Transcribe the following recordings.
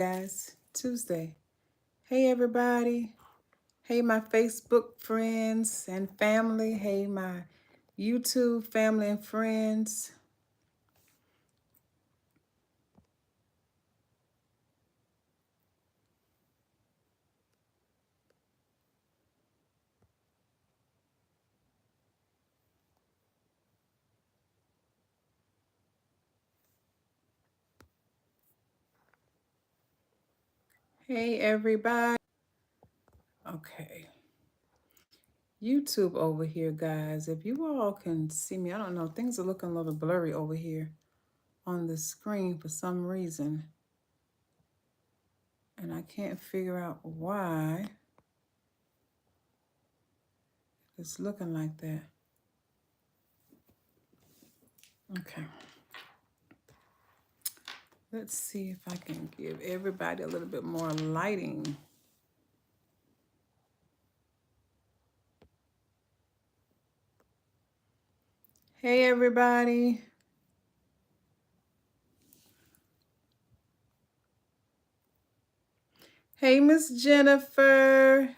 Guys, Tuesday. Hey everybody. Hey my Facebook friends and family. Hey my YouTube family and friends. Hey everybody. Okay. YouTube over here, guys. If you all can see me, I don't know. Things are looking a little blurry over here on the screen for some reason. And I can't figure out why it's looking like that. Okay. Let's see if I can give everybody a little bit more lighting. Hey everybody. Hey Miss Jennifer.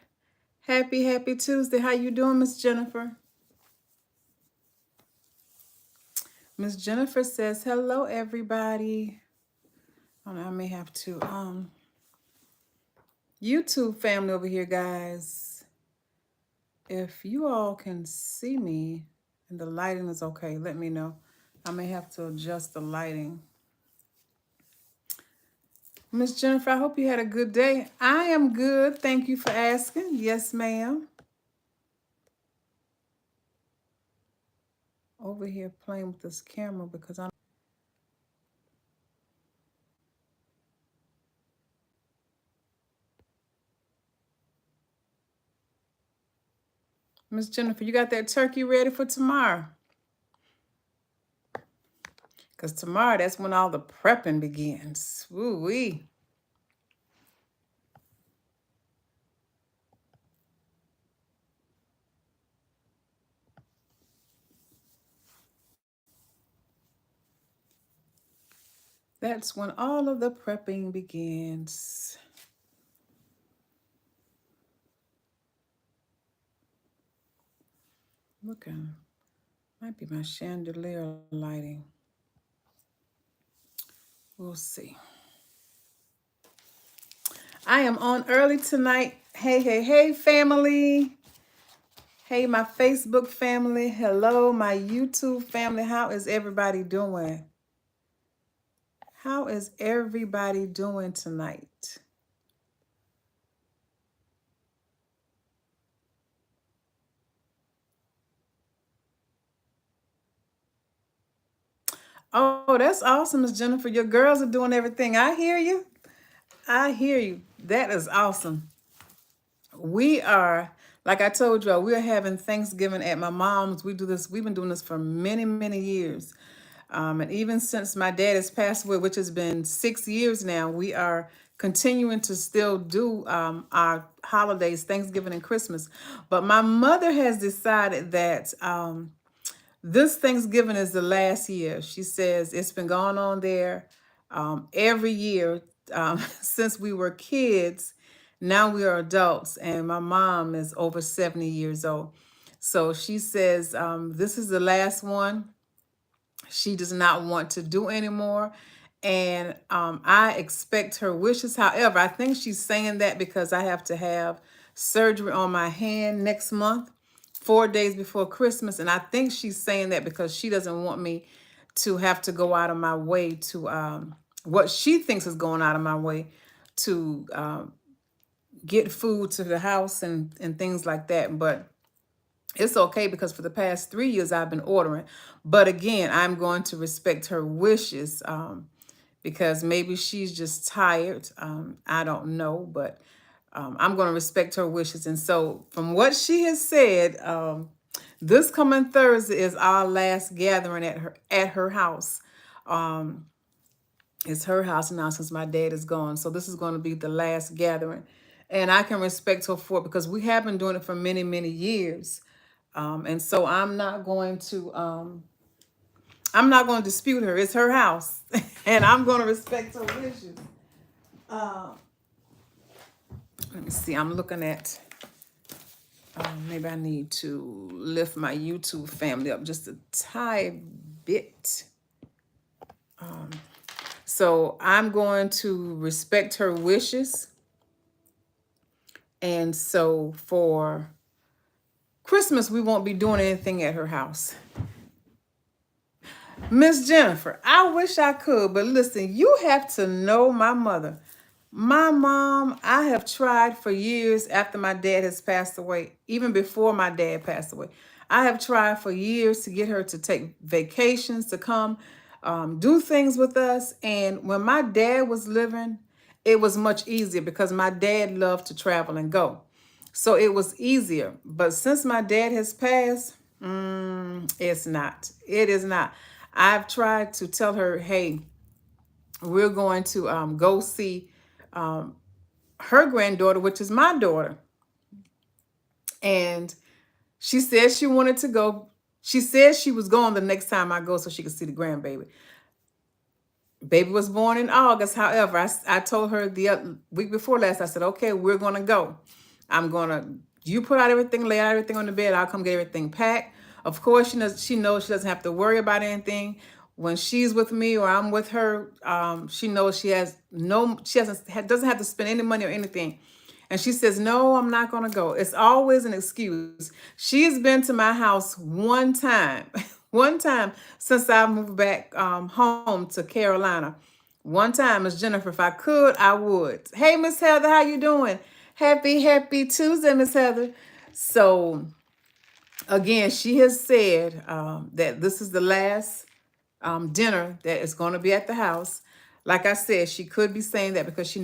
Happy Tuesday. How you doing, Miss Jennifer? Miss Jennifer says, hello everybody. I may have to YouTube family over here, guys. If you all can see me and the lighting is okay, let me know. I may have to adjust the lighting. Miss Jennifer, I hope you had a good day. I am good. Thank you for asking. Yes, ma'am. Over here playing with this camera because I'm Miss Jennifer, you got that turkey ready for tomorrow? Because tomorrow, that's when all the prepping begins. Woo-wee. That's when all of the prepping begins. Looking, might be my chandelier lighting. We'll see. I am on early tonight. Hey, family. Hey, my Facebook family. Hello, my YouTube family. How is everybody doing? How is everybody doing tonight? Oh, that's awesome, Miss Jennifer. Your girls are doing everything. I hear you. I hear you. That is awesome. We are, like I told y'all, we're having Thanksgiving at my mom's. We've been doing this for many years. And even since my dad has passed away, which has been 6 years now, we are continuing to still do our holidays, Thanksgiving and Christmas. But my mother has decided that this Thanksgiving is the last year. She says it's been going on there every year since we were kids. Now we are adults, and my mom is over 70 years old. So she says this is the last one. She does not want to do anymore. And I expect her wishes. However, I think she's saying that because I have to have surgery on my hand next month, 4 days before Christmas. And I think she's saying that because she doesn't want me to have to go out of my way to what she thinks is going out of my way to get food to the house and things like that. But it's okay because for the past 3 years I've been ordering. But again, I'm going to respect her wishes because maybe she's just tired. I don't know, but I'm going to respect her wishes. And so from what she has said, this coming Thursday is our last gathering at her house. It's her house now since my dad is gone. So this is going to be the last gathering. And I can respect her for it because we have been doing it for many years. And so I'm not going to dispute her. It's her house. And I'm going to respect her wishes. Let me see. I'm looking at, maybe I need to lift my YouTube family up just a tiny bit. So I'm going to respect her wishes. And so for Christmas, we won't be doing anything at her house. Miss Jennifer, I wish I could, but listen, you have to know my mother. My mom, I have tried for years after my dad has passed away, even before my dad passed away. I have tried for years to get her to take vacations, to come do things with us. And when my dad was living, it was much easier because my dad loved to travel and go. So it was easier. But since my dad has passed, it's not. It is not. I've tried to tell her, hey, we're going to go see her granddaughter, which is my daughter. And she said she wanted to go. She said she was going the next time I go so she could see the grandbaby. Baby was born in August. However, I told her the week before last, I said, okay, we're going to go. You put out everything, lay out everything on the bed. I'll come get everything packed. Of course, she knows she doesn't have to worry about anything. When she's with me or I'm with her, she knows doesn't have to spend any money or anything. And she says, no, I'm not going to go. It's always an excuse. She's been to my house one time, one time since I moved back home to Carolina. One time, Miss Jennifer, if I could, I would. Hey, Miss Heather, how you doing? Happy Tuesday, Miss Heather. So, again, she has said that this is the last dinner that is going to be at the house. Like I said, she could be saying that because she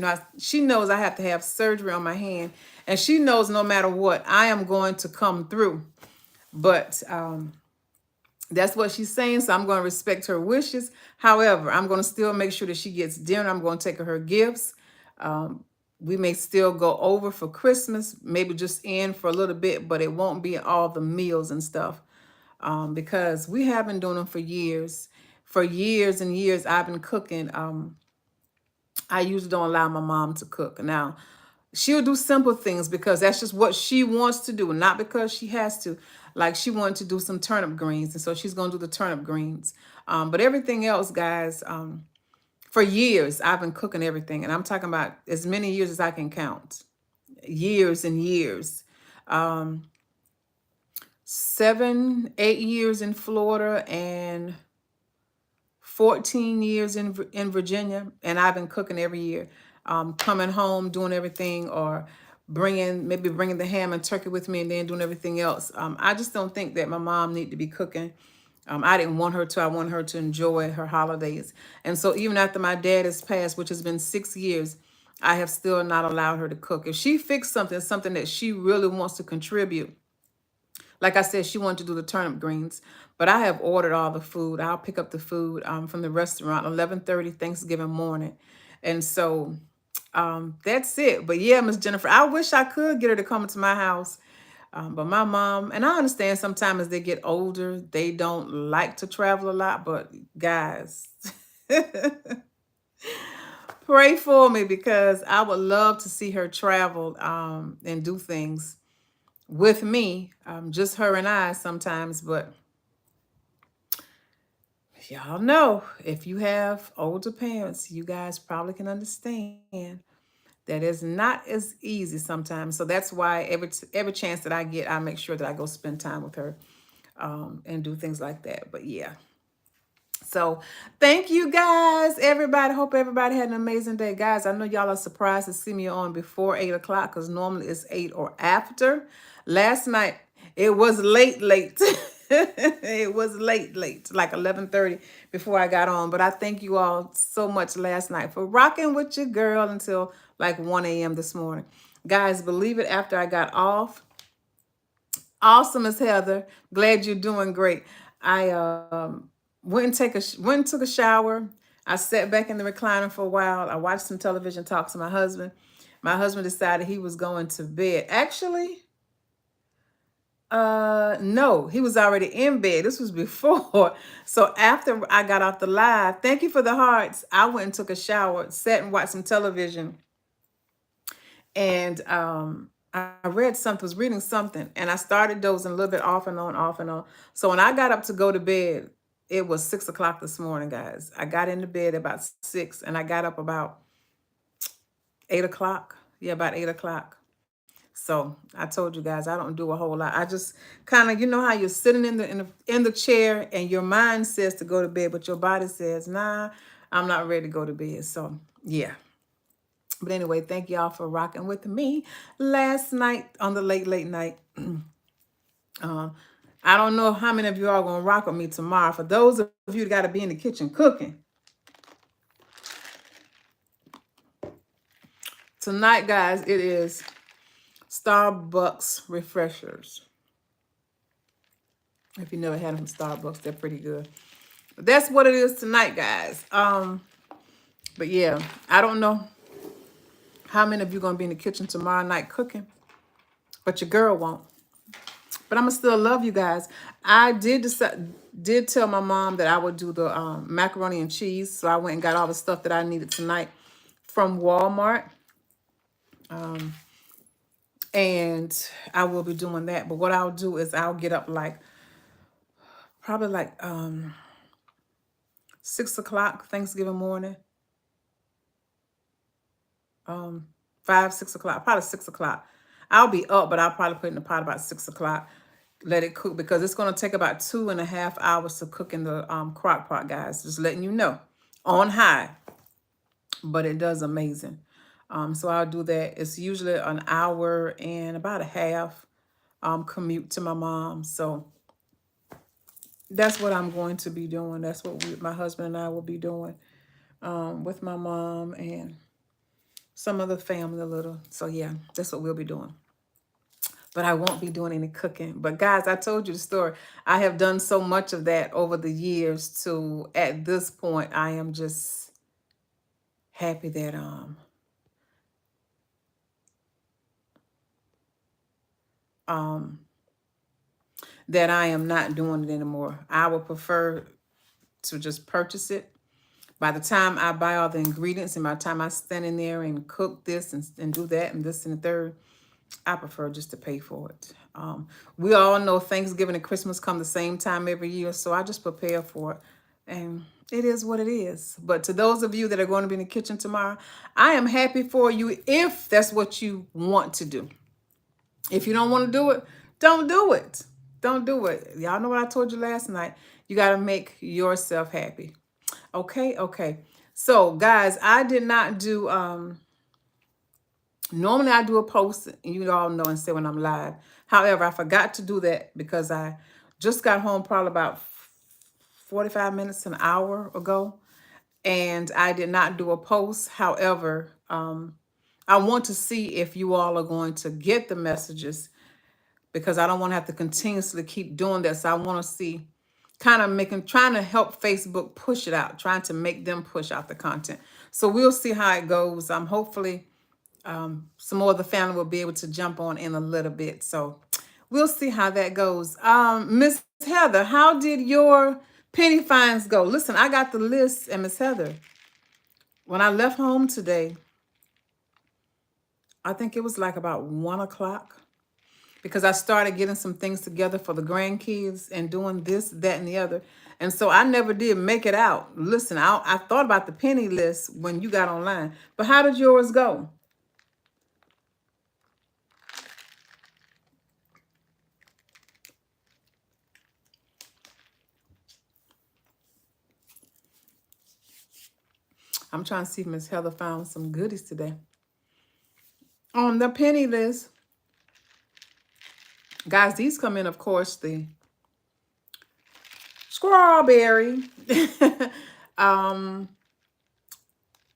knows I have to have surgery on my hand, and she knows no matter what, I am going to come through. But that's what she's saying, so I'm going to respect her wishes. However, I'm going to still make sure that she gets dinner. I'm going to take her gifts. We may still go over for Christmas, maybe just in for a little bit, but it won't be all the meals and stuff because we have been doing them for years. For years and years, I've been cooking. I usually don't allow my mom to cook. Now, she'll do simple things because that's just what she wants to do, not because she has to. Like she wanted to do some turnip greens, and so she's going to do the turnip greens. But everything else, guys, for years, I've been cooking everything. And I'm talking about as many years as I can count. Years and years. 7, 8 years in Florida and 14 years in Virginia, and I've been cooking every year, coming home, doing everything, or bringing the ham and turkey with me and then doing everything else. I just don't think that my mom need to be cooking. I didn't want her to. I want her to enjoy her holidays. And so even after my dad has passed, which has been 6 years, I have still not allowed her to cook. If she fixed something that she really wants to contribute, like I said, she wanted to do the turnip greens, but I have ordered all the food. I'll pick up the food from the restaurant 11:30 Thanksgiving morning. And so that's it. But yeah, Miss Jennifer, I wish I could get her to come to my house. But my mom, and I understand sometimes as they get older, they don't like to travel a lot. But guys, pray for me because I would love to see her travel and do things with me, just her and I sometimes. But y'all know, if you have older parents, you guys probably can understand that is not as easy sometimes. So that's why every chance that I get, I make sure that I go spend time with her and do things like that. But yeah. So thank you guys, everybody. Hope everybody had an amazing day. Guys, I know y'all are surprised to see me on before 8 o'clock because normally it's 8 or after. Last night, it was late. It was late, like 11:30 before I got on. But I thank you all so much last night for rocking with your girl until like 1 a.m. this morning. Guys, believe it, after I got off, awesome as Heather. Glad you're doing great. I went and took a shower. I sat back in the recliner for a while. I watched some television, talked to my husband. My husband decided he was going to bed. Actually, No, he was already in bed. This was before. So after I got off the live, thank you for the hearts. I went and took a shower, sat and watched some television, and I read something, was reading something, and I started dozing a little bit off and on, off and on. So when I got up to go to bed, it was 6 o'clock this morning, guys. I got into bed about 6, and I got up about 8 o'clock. Yeah, about 8 o'clock. So I told you guys I don't do a whole lot. I just kind of, you know how you're sitting in the chair and your mind says to go to bed, but your body says, nah, I'm not ready to go to bed. So yeah. But anyway, thank y'all for rocking with me last night on the late night. I don't know how many of you are gonna rock with me tomorrow. For those of you that gotta be in the kitchen cooking. Tonight, guys, it is Starbucks refreshers. If you never had them from Starbucks, they're pretty good. But that's what it is tonight, guys. But yeah, I don't know how many of you gonna be in the kitchen tomorrow night cooking, but your girl won't. But I'ma still love you guys. I did tell my mom that I would do the macaroni and cheese, so I went and got all the stuff that I needed tonight from Walmart. And I will be doing that. But what I'll do is I'll get up probably 6 o'clock Thanksgiving morning. 5, 6 o'clock, probably 6 o'clock. I'll be up, but I'll probably put it in the pot about 6 o'clock. Let it cook because it's going to take about 2.5 hours to cook in the crock pot, guys. Just letting you know, on high, but it does amazing. So I'll do that. It's usually an hour and about a half commute to my mom. So that's what I'm going to be doing. That's what my husband and I will be doing with my mom and some of the family a little. So yeah, that's what we'll be doing. But I won't be doing any cooking. But guys, I told you the story. I have done so much of that over the years to at this point, I am just happy that that I am not doing it anymore. I would prefer to just purchase it. By the time I buy all the ingredients and by the time I stand in there and cook this and do that and this and the third, I prefer just to pay for it. We all know Thanksgiving and Christmas come the same time every year, so I just prepare for it. And it is what it is. But to those of you that are going to be in the kitchen tomorrow, I am happy for you if that's what you want to do. If you don't want to do it, don't do it. Don't do it. Y'all know what I told you last night. You got to make yourself happy. Okay. So, guys, I did not do... Normally I do a post, and you all know and say when I'm live. However, I forgot to do that because I just got home probably about 45 minutes, an hour ago, and I did not do a post. However, I want to see if you all are going to get the messages because I don't want to have to continuously keep doing that. So I want to see, kind of trying to help Facebook push it out, trying to make them push out the content. So we'll see how it goes. Hopefully some more of the family will be able to jump on in a little bit. So we'll see how that goes. Miss Heather, how did your penny finds go? Listen, I got the list, and Miss Heather, when I left home today, I think it was like about 1 o'clock because I started getting some things together for the grandkids and doing this, that, and the other. And so I never did make it out. Listen, I thought about the penny list when you got online, but how did yours go? I'm trying to see if Miss Heather found some goodies today. On the penny list, guys, these come in, of course, the strawberry.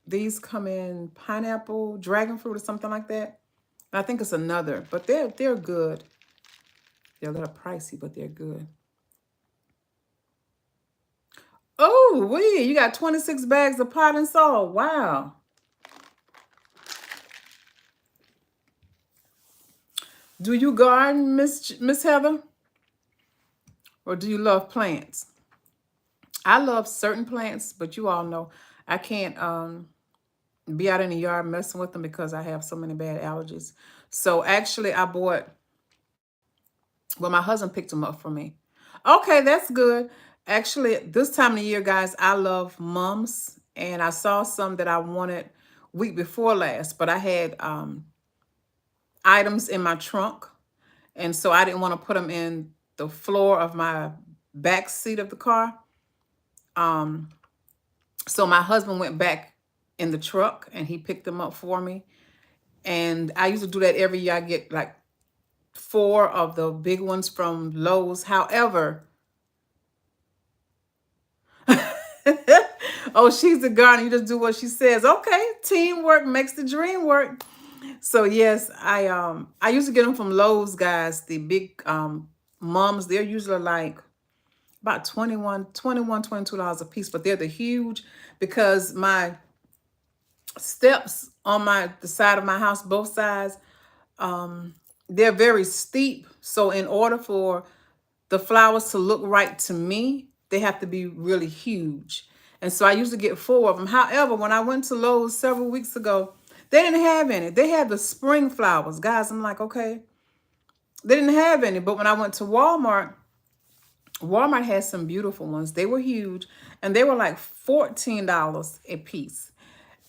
These come in pineapple, dragon fruit, or something like that. I think it's another, but they're good. They're a little pricey, but they're good. Oh, you got 26 bags of pot and salt. Wow. Do you garden, Miss Heather? Or do you love plants? I love certain plants, but you all know I can't be out in the yard messing with them because I have so many bad allergies. So actually I bought, well, my husband picked them up for me. Okay, that's good. Actually, this time of the year, guys, I love mums, and I saw some that I wanted week before last, but I had items in my trunk, and so I didn't want to put them in the floor of my back seat of the car. Um, so my husband went back in the truck and he picked them up for me. And I used to do that every year. I get like 4 of the big ones from Lowe's. However, oh, she's the gardener. You just do what she says. Okay, teamwork makes the dream work. So yes, I used to get them from Lowe's, guys. The big mums, they're usually like about $22 a piece, but they're the huge, because my steps on the side of my house, both sides, they're very steep. So in order for the flowers to look right to me, they have to be really huge. And so I used to get 4 of them. However, when I went to Lowe's several weeks ago, they didn't have any. They had the spring flowers. Guys, I'm like, okay. They didn't have any. But when I went to Walmart, Walmart had some beautiful ones. They were huge, and they were like $14 a piece.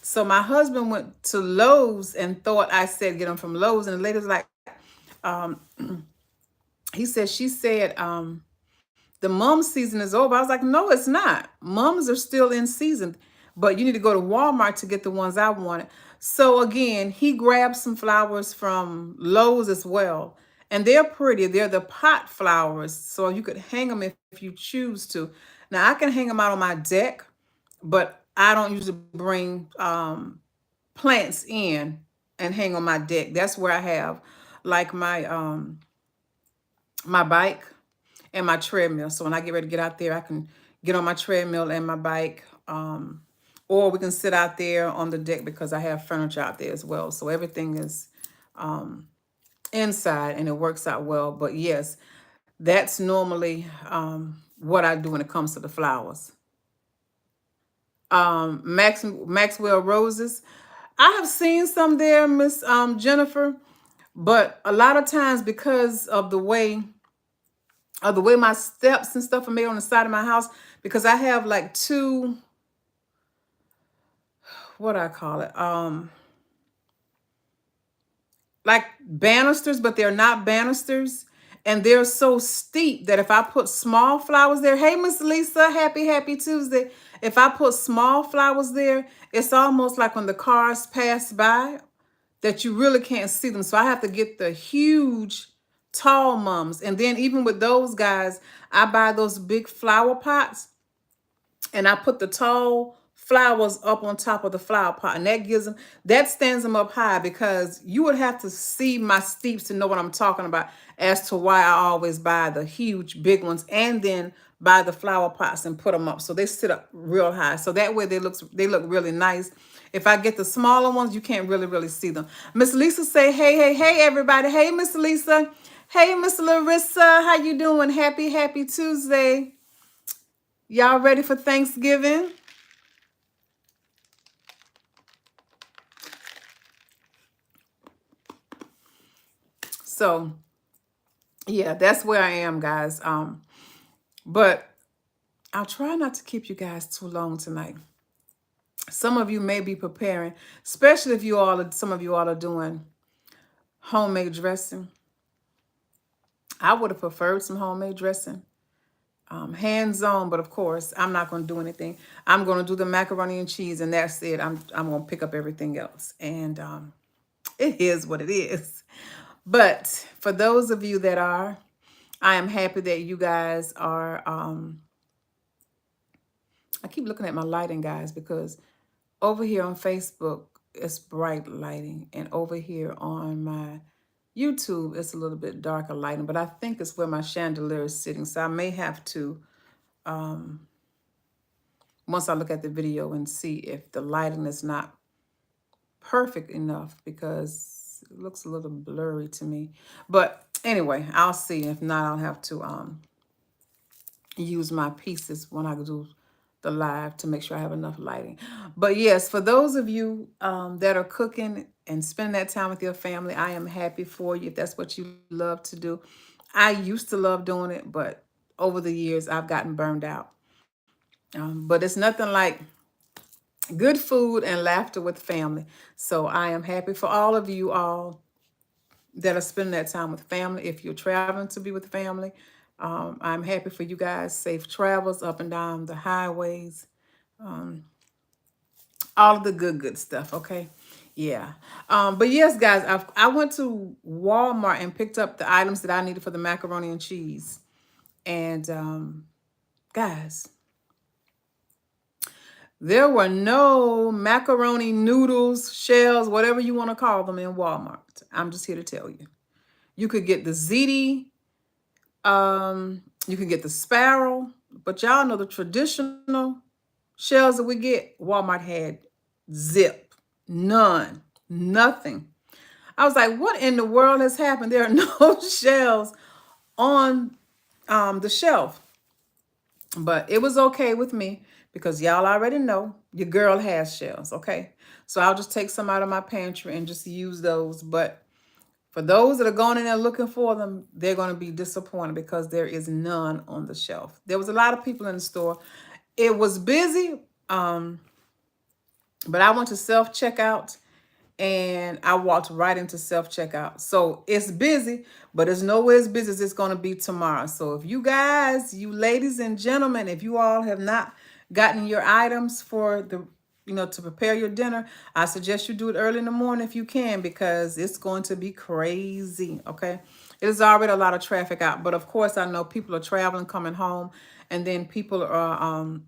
So my husband went to Lowe's and thought I said get them from Lowe's, and the lady was like, um, she said, the mum season is over. I was like, no, it's not. Mums are still in season, but you need to go to Walmart to get the ones I wanted. So again, he grabbed some flowers from Lowe's as well. And they're pretty. They're the pot flowers. So you could hang them if you choose to. Now I can hang them out on my deck, but I don't usually bring plants in and hang on my deck. That's where I have like my bike and my treadmill. So when I get ready to get out there, I can get on my treadmill and my bike. Or we can sit out there on the deck because I have furniture out there as well. So everything is inside and it works out well. But yes, that's normally what I do when it comes to the flowers. Maxwell roses. I have seen some there, Miss Jennifer, but a lot of times because of the way my steps and stuff are made on the side of my house, because I have like 2, what do I call it? Like banisters, but they're not banisters. And they're so steep that if I put small flowers there, hey, Miss Lisa, happy Tuesday. If I put small flowers there, it's almost like when the cars pass by that you really can't see them. So I have to get the huge, tall mums. And then even with those guys, I buy those big flower pots and I put the tall flowers up on top of the flower pot, and that stands them up high, because you would have to see my steeps to know what I'm talking about as to why I always buy the huge big ones and then buy the flower pots and put them up so they sit up real high, so that way they look really nice. If I get the smaller ones, you can't really see them. Miss Lisa say, hey everybody. Hey, Miss Lisa. Hey, Miss Larissa, how you doing? Happy Tuesday. Y'all ready for Thanksgiving? So, yeah, that's where I am, guys. But I'll try not to keep you guys too long tonight. Some of you may be preparing, especially if some of you all are doing homemade dressing. I would have preferred some homemade dressing. Hands-on, but of course, I'm not going to do anything. I'm going to do the macaroni and cheese, and that's it. I'm going to pick up everything else. And it is what it is. But for those of you that are, I am happy that you guys are, I keep looking at my lighting, guys, because over here on Facebook, it's bright lighting. And over here on my YouTube, it's a little bit darker lighting. But I think it's where my chandelier is sitting. So I may have to, once I look at the video and see if the lighting is not perfect enough, because It looks a little blurry to me. But anyway, I'll see. If not, I'll have to use my pieces when I do the live to make sure I have enough lighting. But yes, for those of you that are cooking and spending that time with your family, I am happy for you if that's what you love to do. I used to love doing it, but over the years, I've gotten burned out. But it's nothing like good food and laughter with family. So I am happy for all of you all that are spending that time with family. If you're traveling to be with family, I'm happy for you guys. Safe travels up and down the highways. All of the good stuff, okay? Yeah. But yes, guys, I went to Walmart and picked up the items that I needed for the macaroni and cheese. And guys, there were no macaroni noodles, shells, whatever you want to call them in Walmart. I'm just here to tell you. You could get the ziti, you can get the sparrow, but y'all know the traditional shells that we get, Walmart had zip, none, nothing. I was like, what in the world has happened? There are no shells on the shelf. But it was okay with me because y'all already know your girl has shells, okay? So I'll just take some out of my pantry and just use those. But for those that are going in there looking for them, they're going to be disappointed because there is none on the shelf. There was a lot of people in the store. It was busy, but I went to self-checkout and I walked right into self-checkout. So it's busy, but it's nowhere as busy as it's going to be tomorrow. So if you guys, you ladies and gentlemen, if you all have not gotten your items for the, to prepare your dinner, I suggest you do it early in the morning if you can, because it's going to be crazy, okay? It is already a lot of traffic out, but of course I know people are traveling, coming home, and then people are,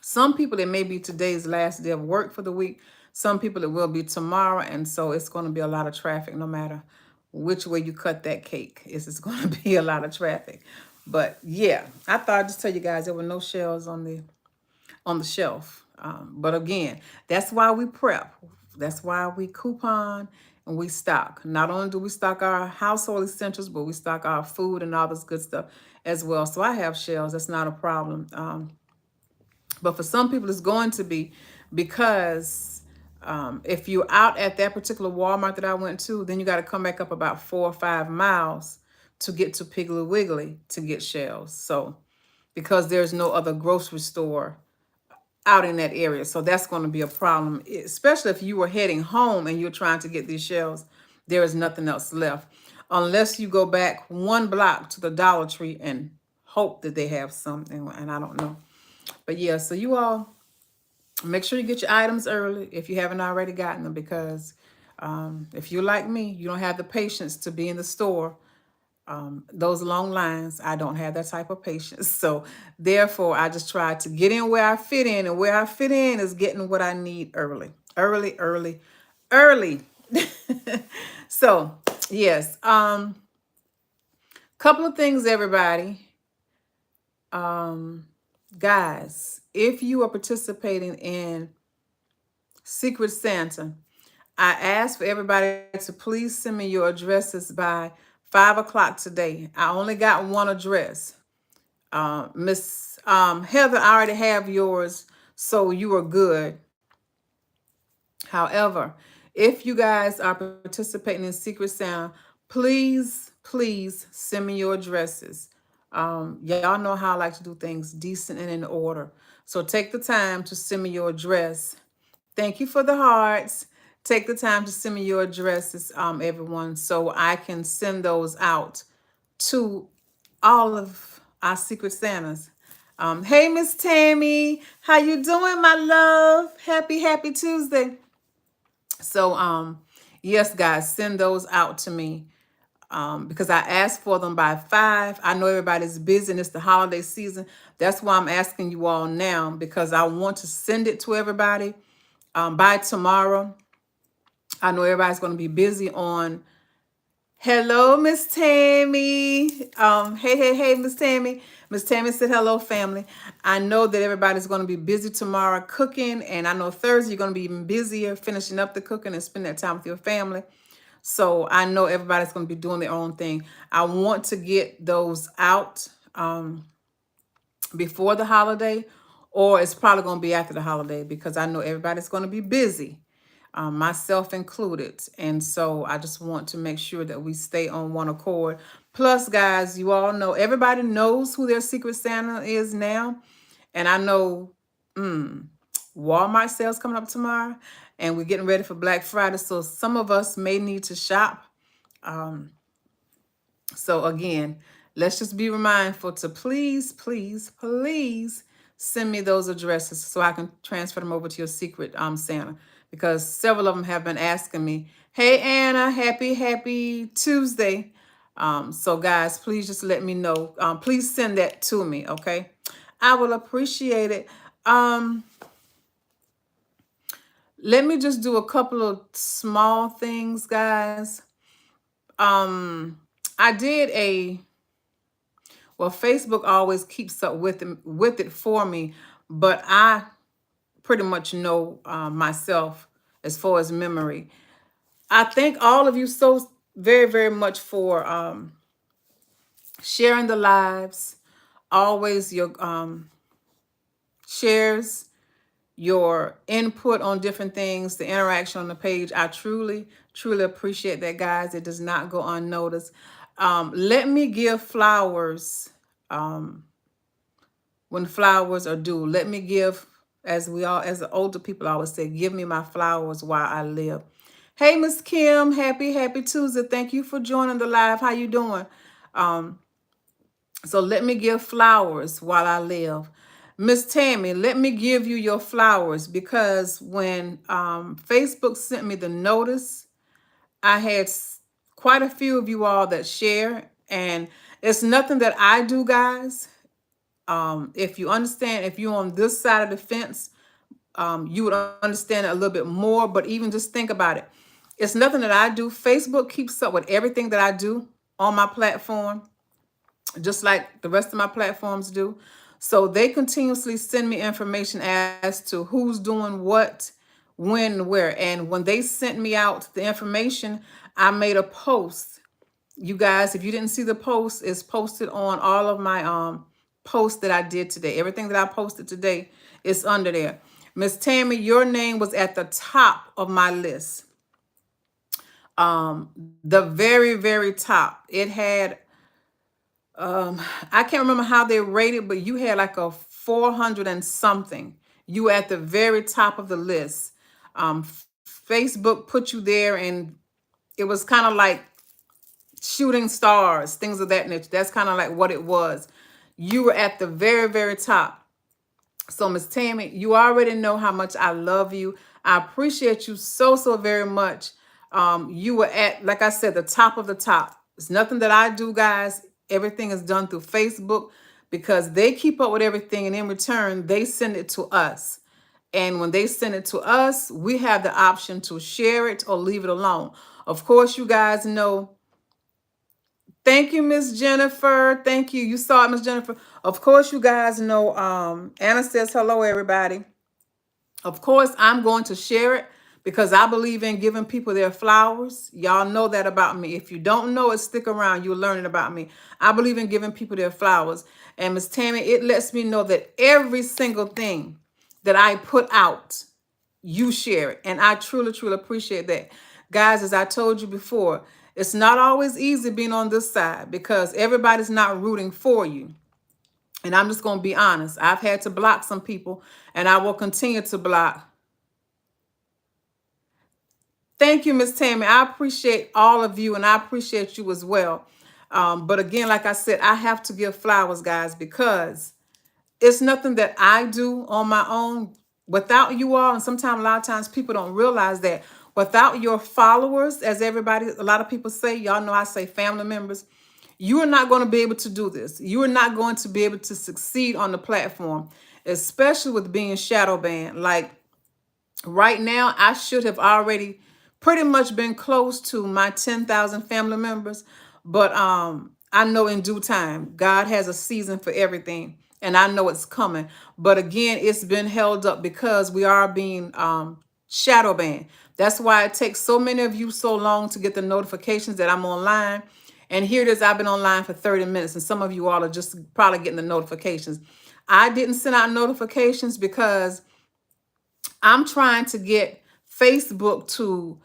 some people, it may be today's last day of work for the week. Some people, it will be tomorrow. And so it's going to be a lot of traffic no matter which way you cut that cake. It's going to be a lot of traffic. But yeah, I thought I'd just tell you guys there were no shells on the shelf. But again, that's why we prep. That's why we coupon and we stock. Not only do we stock our household essentials, but we stock our food and all this good stuff as well. So I have shells. That's not a problem. But for some people, it's going to be because if you're out at that particular Walmart that I went to, then you got to come back up about 4 or 5 miles to get to Piggly Wiggly to get shells. So because there's no other grocery store out in that area. So that's going to be a problem, especially if you were heading home and you're trying to get these shells. There is nothing else left unless you go back 1 block to the Dollar Tree and hope that they have something. And I don't know. But yeah, so you all make sure you get your items early if you haven't already gotten them, because if you're like me, you don't have the patience to be in the store. Those long lines, I don't have that type of patience. So therefore, I just try to get in where I fit in, and where I fit in is getting what I need early. So yes, couple of things, everybody. Guys, if you are participating in Secret Santa, I ask for everybody to please send me your addresses by 5 o'clock today. I only got one address. Miss Heather, I already have yours, so you are good. However, if you guys are participating in Secret Santa, please send me your addresses. Y'all know how I like to do things decent and in order. So take the time to send me your address. Thank you for the hearts. Take the time to send me your addresses, everyone, so I can send those out to all of our Secret Santas. Hey, Miss Tammy, how you doing, my love? Happy Tuesday. So, yes, guys, send those out to me. Because I asked for them by 5. I know everybody's busy and it's the holiday season. That's why I'm asking you all now, because I want to send it to everybody by tomorrow. I know everybody's going to be busy on Hello, Miss Tammy. Hey, Miss Tammy. Miss Tammy said, hello, family. I know that everybody's going to be busy tomorrow cooking, and I know Thursday you're going to be even busier finishing up the cooking and spend that time with your family. So I know everybody's going to be doing their own thing. I want to get those out before the holiday, or it's probably going to be after the holiday because I know everybody's going to be busy, myself included. And so I just want to make sure that we stay on one accord. Plus, guys, you all know, everybody knows who their Secret Santa is now. And I know Walmart sales coming up tomorrow, and we're getting ready for Black Friday. So some of us may need to shop. So again, let's just be mindful to please, please, please send me those addresses so I can transfer them over to your Secret Santa, because several of them have been asking me, hey Anna, happy Tuesday. So guys, please just let me know. Please send that to me, okay? I will appreciate it. Let me just do a couple of small things, guys. I did well, Facebook always keeps up with it for me, but I pretty much know myself as far as memory. I thank all of you so very, very much for sharing the lives, always your shares, your input on different things, the interaction on the page. I truly, truly appreciate that, guys. It does not go unnoticed. Let me give flowers when flowers are due. Let me give, as the older people always say, give me my flowers while I live. Hey, Miss Kim, happy Tuesday. Thank you for joining the live. How you doing? So let me give flowers while I live. Miss Tammy, let me give you your flowers, because when Facebook sent me the notice, I had quite a few of you all that share, and it's nothing that I do, guys. If you understand, if you're on this side of the fence, you would understand it a little bit more. But even just think about it. It's nothing that I do. Facebook keeps up with everything that I do on my platform, just like the rest of my platforms do. So they continuously send me information as to who's doing what, when, where. And when they sent me out the information, I made a post. You guys, if you didn't see the post, it's posted on all of my posts that I did today. Everything that I posted today is under there. Miss Tammy, your name was at the top of my list. The very, very top. It had I can't remember how they rated, but you had like a 400 and something. You were at the very top of the list. Facebook put you there, and it was kind of like shooting stars, things of that nature. That's kind of like what it was. You were at the very, very top. So Miss Tammy, you already know how much I love you. I appreciate you so, so very much. You were at, like I said, the top of the top. It's nothing that I do, guys. Everything is done through Facebook, because they keep up with everything, and in return, they send it to us. And when they send it to us, we have the option to share it or leave it alone. Of course, you guys know. Thank you, Miss Jennifer. Thank you. You saw it, Miss Jennifer. Of course, you guys know. Anna says hello, everybody. Of course, I'm going to share it because I believe in giving people their flowers. Y'all know that about me. If you don't know it, stick around. You'll learn it about me. I believe in giving people their flowers. And Miss Tammy, it lets me know that every single thing that I put out, you share it. And I truly, truly appreciate that. Guys, as I told you before, it's not always easy being on this side because everybody's not rooting for you. And I'm just going to be honest. I've had to block some people, and I will continue to block. Thank you, Miss Tammy. I appreciate all of you, and I appreciate you as well. But again, like I said, I have to give flowers, guys, because it's nothing that I do on my own without you all. And sometimes, a lot of times, people don't realize that without your followers, as everybody, a lot of people say, y'all know I say family members, you are not going to be able to do this. You are not going to be able to succeed on the platform, especially with being shadow banned. Like right now, I should have already pretty much been close to my 10,000 family members, but I know in due time, God has a season for everything, and I know it's coming. But again, it's been held up because we are being shadow banned. That's why it takes so many of you so long to get the notifications that I'm online. And here it is, I've been online for 30 minutes, and some of you all are just probably getting the notifications. I didn't send out notifications because I'm trying to get Facebook to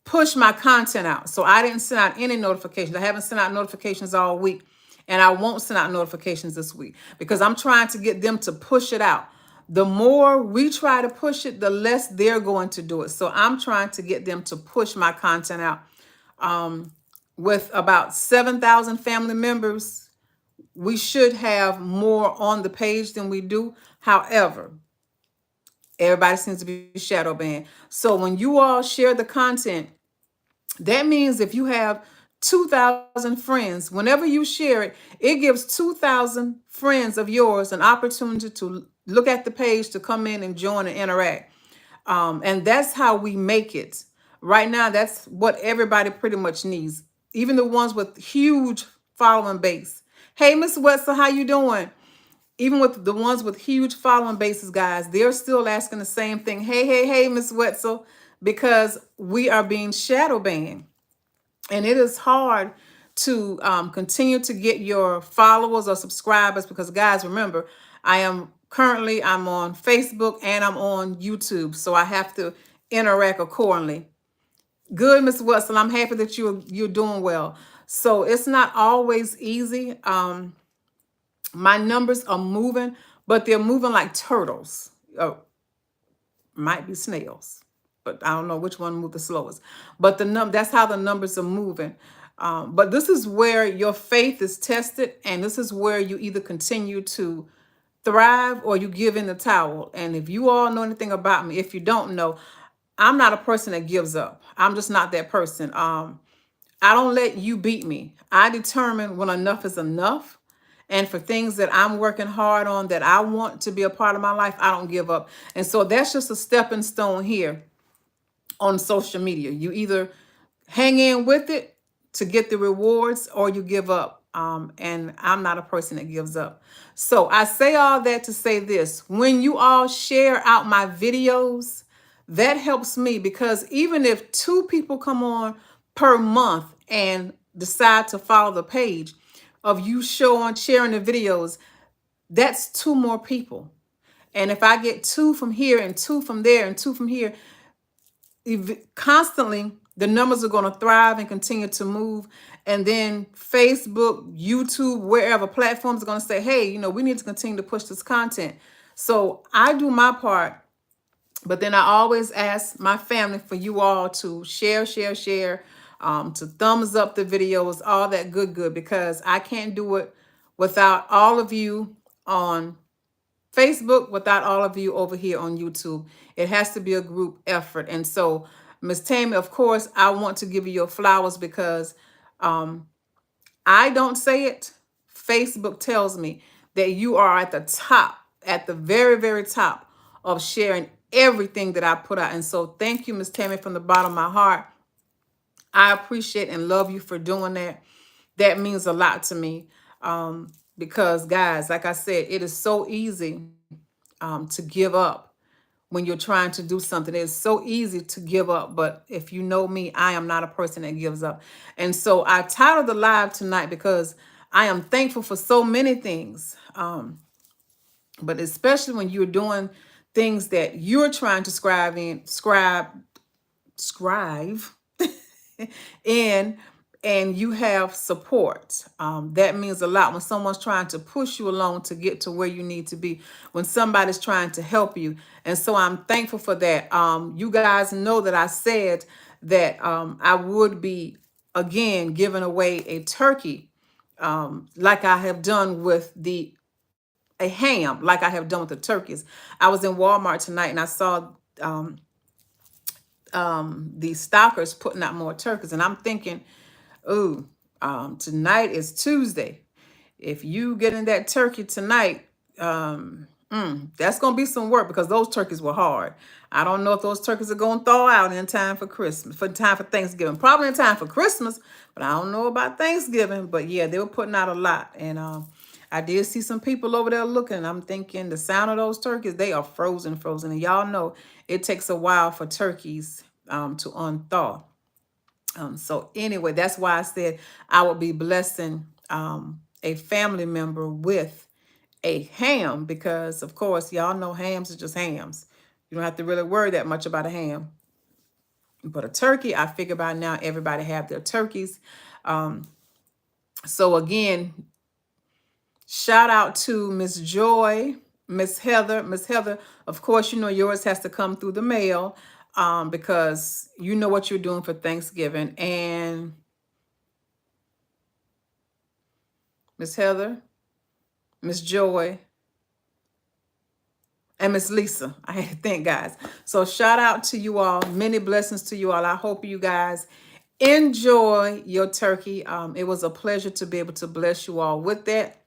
push my content out. So I didn't send out any notifications. I haven't sent out notifications all week, and I won't send out notifications this week because I'm trying to get them to push it out. The more we try to push it, the less they're going to do it. So I'm trying to get them to push my content out. With about 7,000 family members, we should have more on the page than we do. However, everybody seems to be shadow banned. So when you all share the content, that means if you have 2,000 friends, whenever you share it, it gives 2,000 friends of yours an opportunity to look at the page, to come in and join and interact. And that's how we make it. Right now, that's what everybody pretty much needs. Even the ones with huge following base. Hey, Miss Wetzel, how you doing? Even with the ones with huge following bases, guys, they're still asking the same thing. Hey, Miss Wetzel, because we are being shadow banned. And it is hard to continue to get your followers or subscribers because, guys, remember, I'm on Facebook and I'm on YouTube, so I have to interact accordingly. Good, Mr. Wetzel. I'm happy that you're doing well. So it's not always easy. My numbers are moving, but they're moving like turtles. Oh, might be snails, but I don't know which one moved the slowest. But that's how the numbers are moving. But this is where your faith is tested, and this is where you either continue to thrive or you give in the towel. And if you all know anything about me, if you don't know, I'm not a person that gives up. I'm just not that person. I don't let you beat me. I determine when enough is enough. And for things that I'm working hard on that I want to be a part of my life, I don't give up. And so that's just a stepping stone here on social media. You either hang in with it to get the rewards or you give up. And I'm not a person that gives up. So I say all that to say this. When you all share out my videos, that helps me, because even if 2 people come on per month and decide to follow the page of you sharing the videos, that's 2 more people. And if I get 2 from here and 2 from there and 2 from here, constantly the numbers are going to thrive and continue to move. And then Facebook, YouTube, wherever platforms are going to say, hey, we need to continue to push this content. So I do my part, but then I always ask my family for you all to share, to thumbs up the videos, all that good, because I can't do it without all of you on Facebook, without all of you over here on YouTube. It has to be a group effort. And so, Miss Tammy, of course, I want to give you your flowers because I don't say it. Facebook tells me that you are at the top, at the very, very top of sharing everything that I put out. And so thank you, Miss Tammy, from the bottom of my heart. I appreciate and love you for doing that. That means a lot to me. Because, guys, like I said, it is so easy to give up when you're trying to do something. It's so easy to give up. But if you know me, I am not a person that gives up. And so I titled the live tonight because I am thankful for so many things. But especially when you're doing things that you're trying to scribe in, and you have support. That means a lot when someone's trying to push you along to get to where you need to be, when somebody's trying to help you. And so I'm thankful for that. You guys know that I said that I would be, again, giving away a turkey, like I have done with a ham, like I have done with the turkeys. I was in Walmart tonight and I saw the stockers putting out more turkeys, and I'm thinking, ooh, tonight is Tuesday. If you get in that turkey tonight, That's gonna be some work because those turkeys were hard. I don't know if those turkeys are gonna thaw out in time for Christmas, for time for Thanksgiving. Probably in time for Christmas, but I don't know about Thanksgiving. But yeah, they were putting out a lot, and I did see some people over there looking. And I'm thinking the sound of those turkeys, they are frozen, frozen, and y'all know it takes a while for turkeys to unthaw. So anyway, that's why I said I would be blessing a family member with a ham because, of course, y'all know hams are just hams. You don't have to really worry that much about a ham. But a turkey, I figure by now everybody have their turkeys. So again, shout out to Miss Joy, Miss Heather. Miss Heather, of course, you know yours has to come through the mail because you know what you're doing for Thanksgiving. And Miss Heather, Miss Joy, and Miss Lisa. I had to think, guys. So shout out to you all. Many blessings to you all. I hope you guys enjoy your turkey. It was a pleasure to be able to bless you all with that.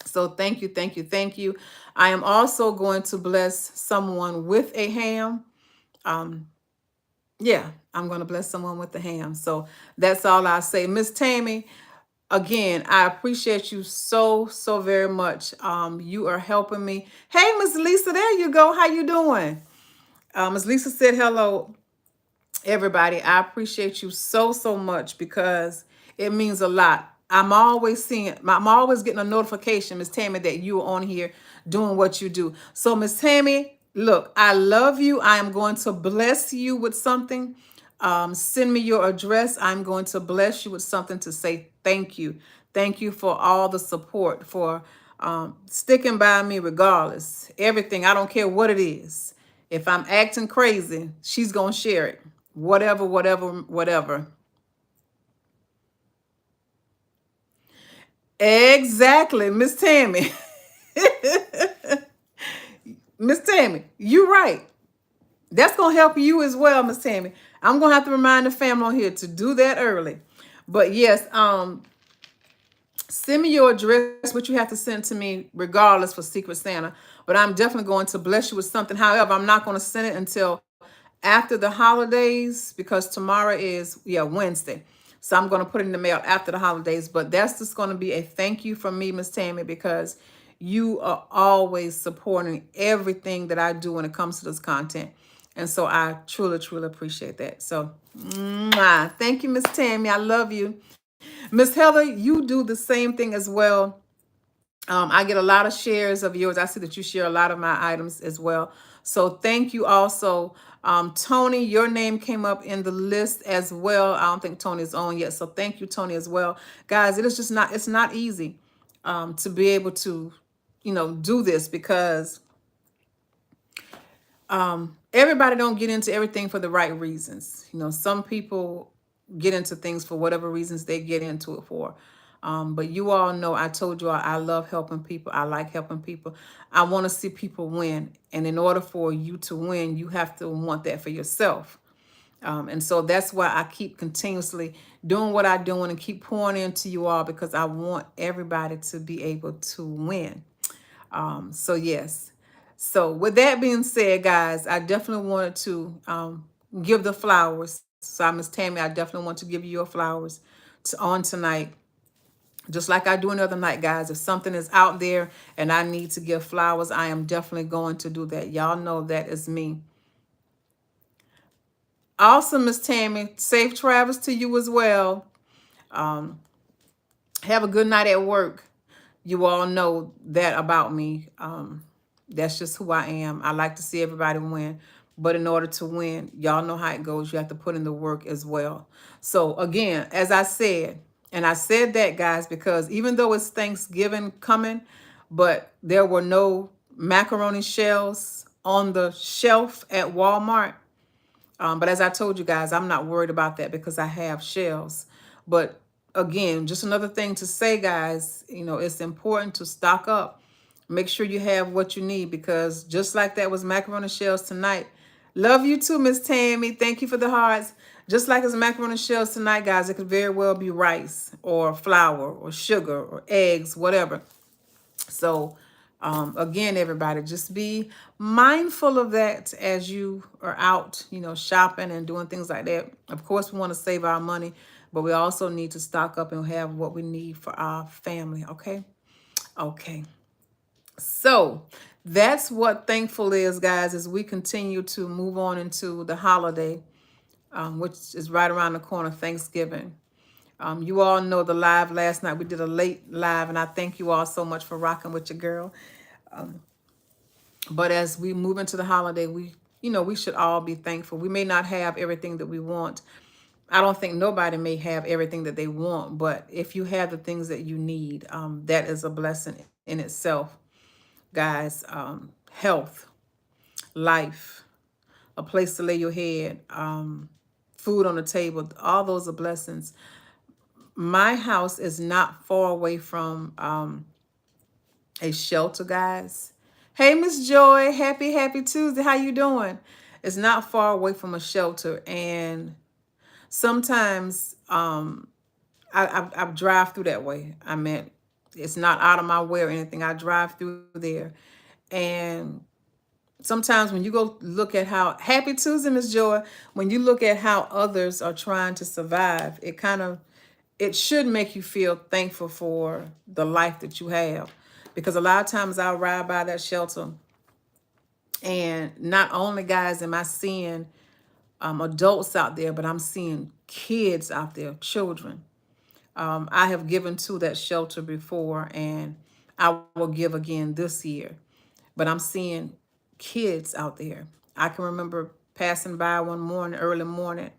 So thank you, thank you, thank you. I am also going to bless someone with a ham. Yeah, I'm going to bless someone with the ham. So that's all I say. Miss Tammy, again, I appreciate you so, so very much. You are helping me. Hey, Miss Lisa, there you go. How you doing? Miss Lisa said hello, everybody. I appreciate you so, so much because it means a lot. I'm always getting a notification, Miss Tammy, that you are on here doing what you do. So, Miss Tammy, look, I love you. I am going to bless you with something. Send me your address. I'm going to bless you with something to say thank you. Thank you for all the support, for sticking by me regardless. Everything. I don't care what it is. If I'm acting crazy, she's going to share it. Whatever, whatever, whatever. Exactly, Miss Tammy. Miss Tammy, you're right. That's going to help you as well, Miss Tammy. I'm going to have to remind the family on here to do that early. But yes, send me your address, which you have to send to me regardless for Secret Santa. But I'm definitely going to bless you with something. However, I'm not going to send it until after the holidays because tomorrow is, Wednesday. So I'm going to put it in the mail after the holidays. But that's just going to be a thank you from me, Miss Tammy, because you are always supporting everything that I do when it comes to this content. And so I truly, truly appreciate that. So thank you, Miss Tammy. I love you. Miss Heather, you do the same thing as well. I get a lot of shares of yours. I see that you share a lot of my items as well. So thank you also. Tony, your name came up in the list as well. I don't think Tony is on yet. So thank you, Tony, as well. Guys, it's not easy to be able to, do this because everybody don't get into everything for the right reasons. Some people get into things for whatever reasons they get into it for. But you all know, I told you, I love helping people. I like helping people. I want to see people win. And in order for you to win, you have to want that for yourself. And so that's why I keep continuously doing what I'm doing and keep pouring into you all because I want everybody to be able to win. So yes. So with that being said, guys, I definitely wanted to give the flowers. So Miss Tammy, I definitely want to give you your flowers on tonight. Just like I do another night, guys. If something is out there and I need to give flowers, I am definitely going to do that. Y'all know that is me. Awesome, Miss Tammy. Safe travels to you as well. Have a good night at work. You all know that about me. That's just who I am. I like to see everybody win. But in order to win, y'all know how it goes. You have to put in the work as well. So again, as I said, and I said that, guys, because even though it's Thanksgiving coming, but there were no macaroni shells on the shelf at Walmart. But as I told you guys, I'm not worried about that because I have shells. But again, just another thing to say, guys, it's important to stock up. Make sure you have what you need because just like that was macaroni shells tonight. Love you too, Miss Tammy. Thank you for the hearts. Just like it's macaroni shells tonight, guys, it could very well be rice or flour or sugar or eggs, whatever. So Again, everybody, just be mindful of that as you are out, shopping and doing things like that. Of course, we want to save our money, but we also need to stock up and have what we need for our family. Okay. Okay. So that's what thankful is, guys, as we continue to move on into the holiday, which is right around the corner, Thanksgiving. You all know the live last night. We did a late live, and I thank you all so much for rocking with your girl. But as we move into the holiday, we should all be thankful. We may not have everything that we want. I don't think nobody may have everything that they want, but if you have the things that you need, that is a blessing in itself, guys. Health, life, a place to lay your head, food on the table, all those are blessings. My house is not far away from a shelter, guys. Hey, Miss Joy, happy Tuesday. How you doing? It's not far away from a shelter, and sometimes I drive through that way. I mean, it's not out of my way or anything. I drive through there, and sometimes when you go look at how happy Tuesday, Miss Joy, when you look at how others are trying to survive, it should make you feel thankful for the life that you have. Because a lot of times I'll ride by that shelter, and not only, guys, am I seeing adults out there, but I'm seeing kids out there, children. I have given to that shelter before, and I will give again this year. But I'm seeing kids out there. I can remember passing by one morning, early morning,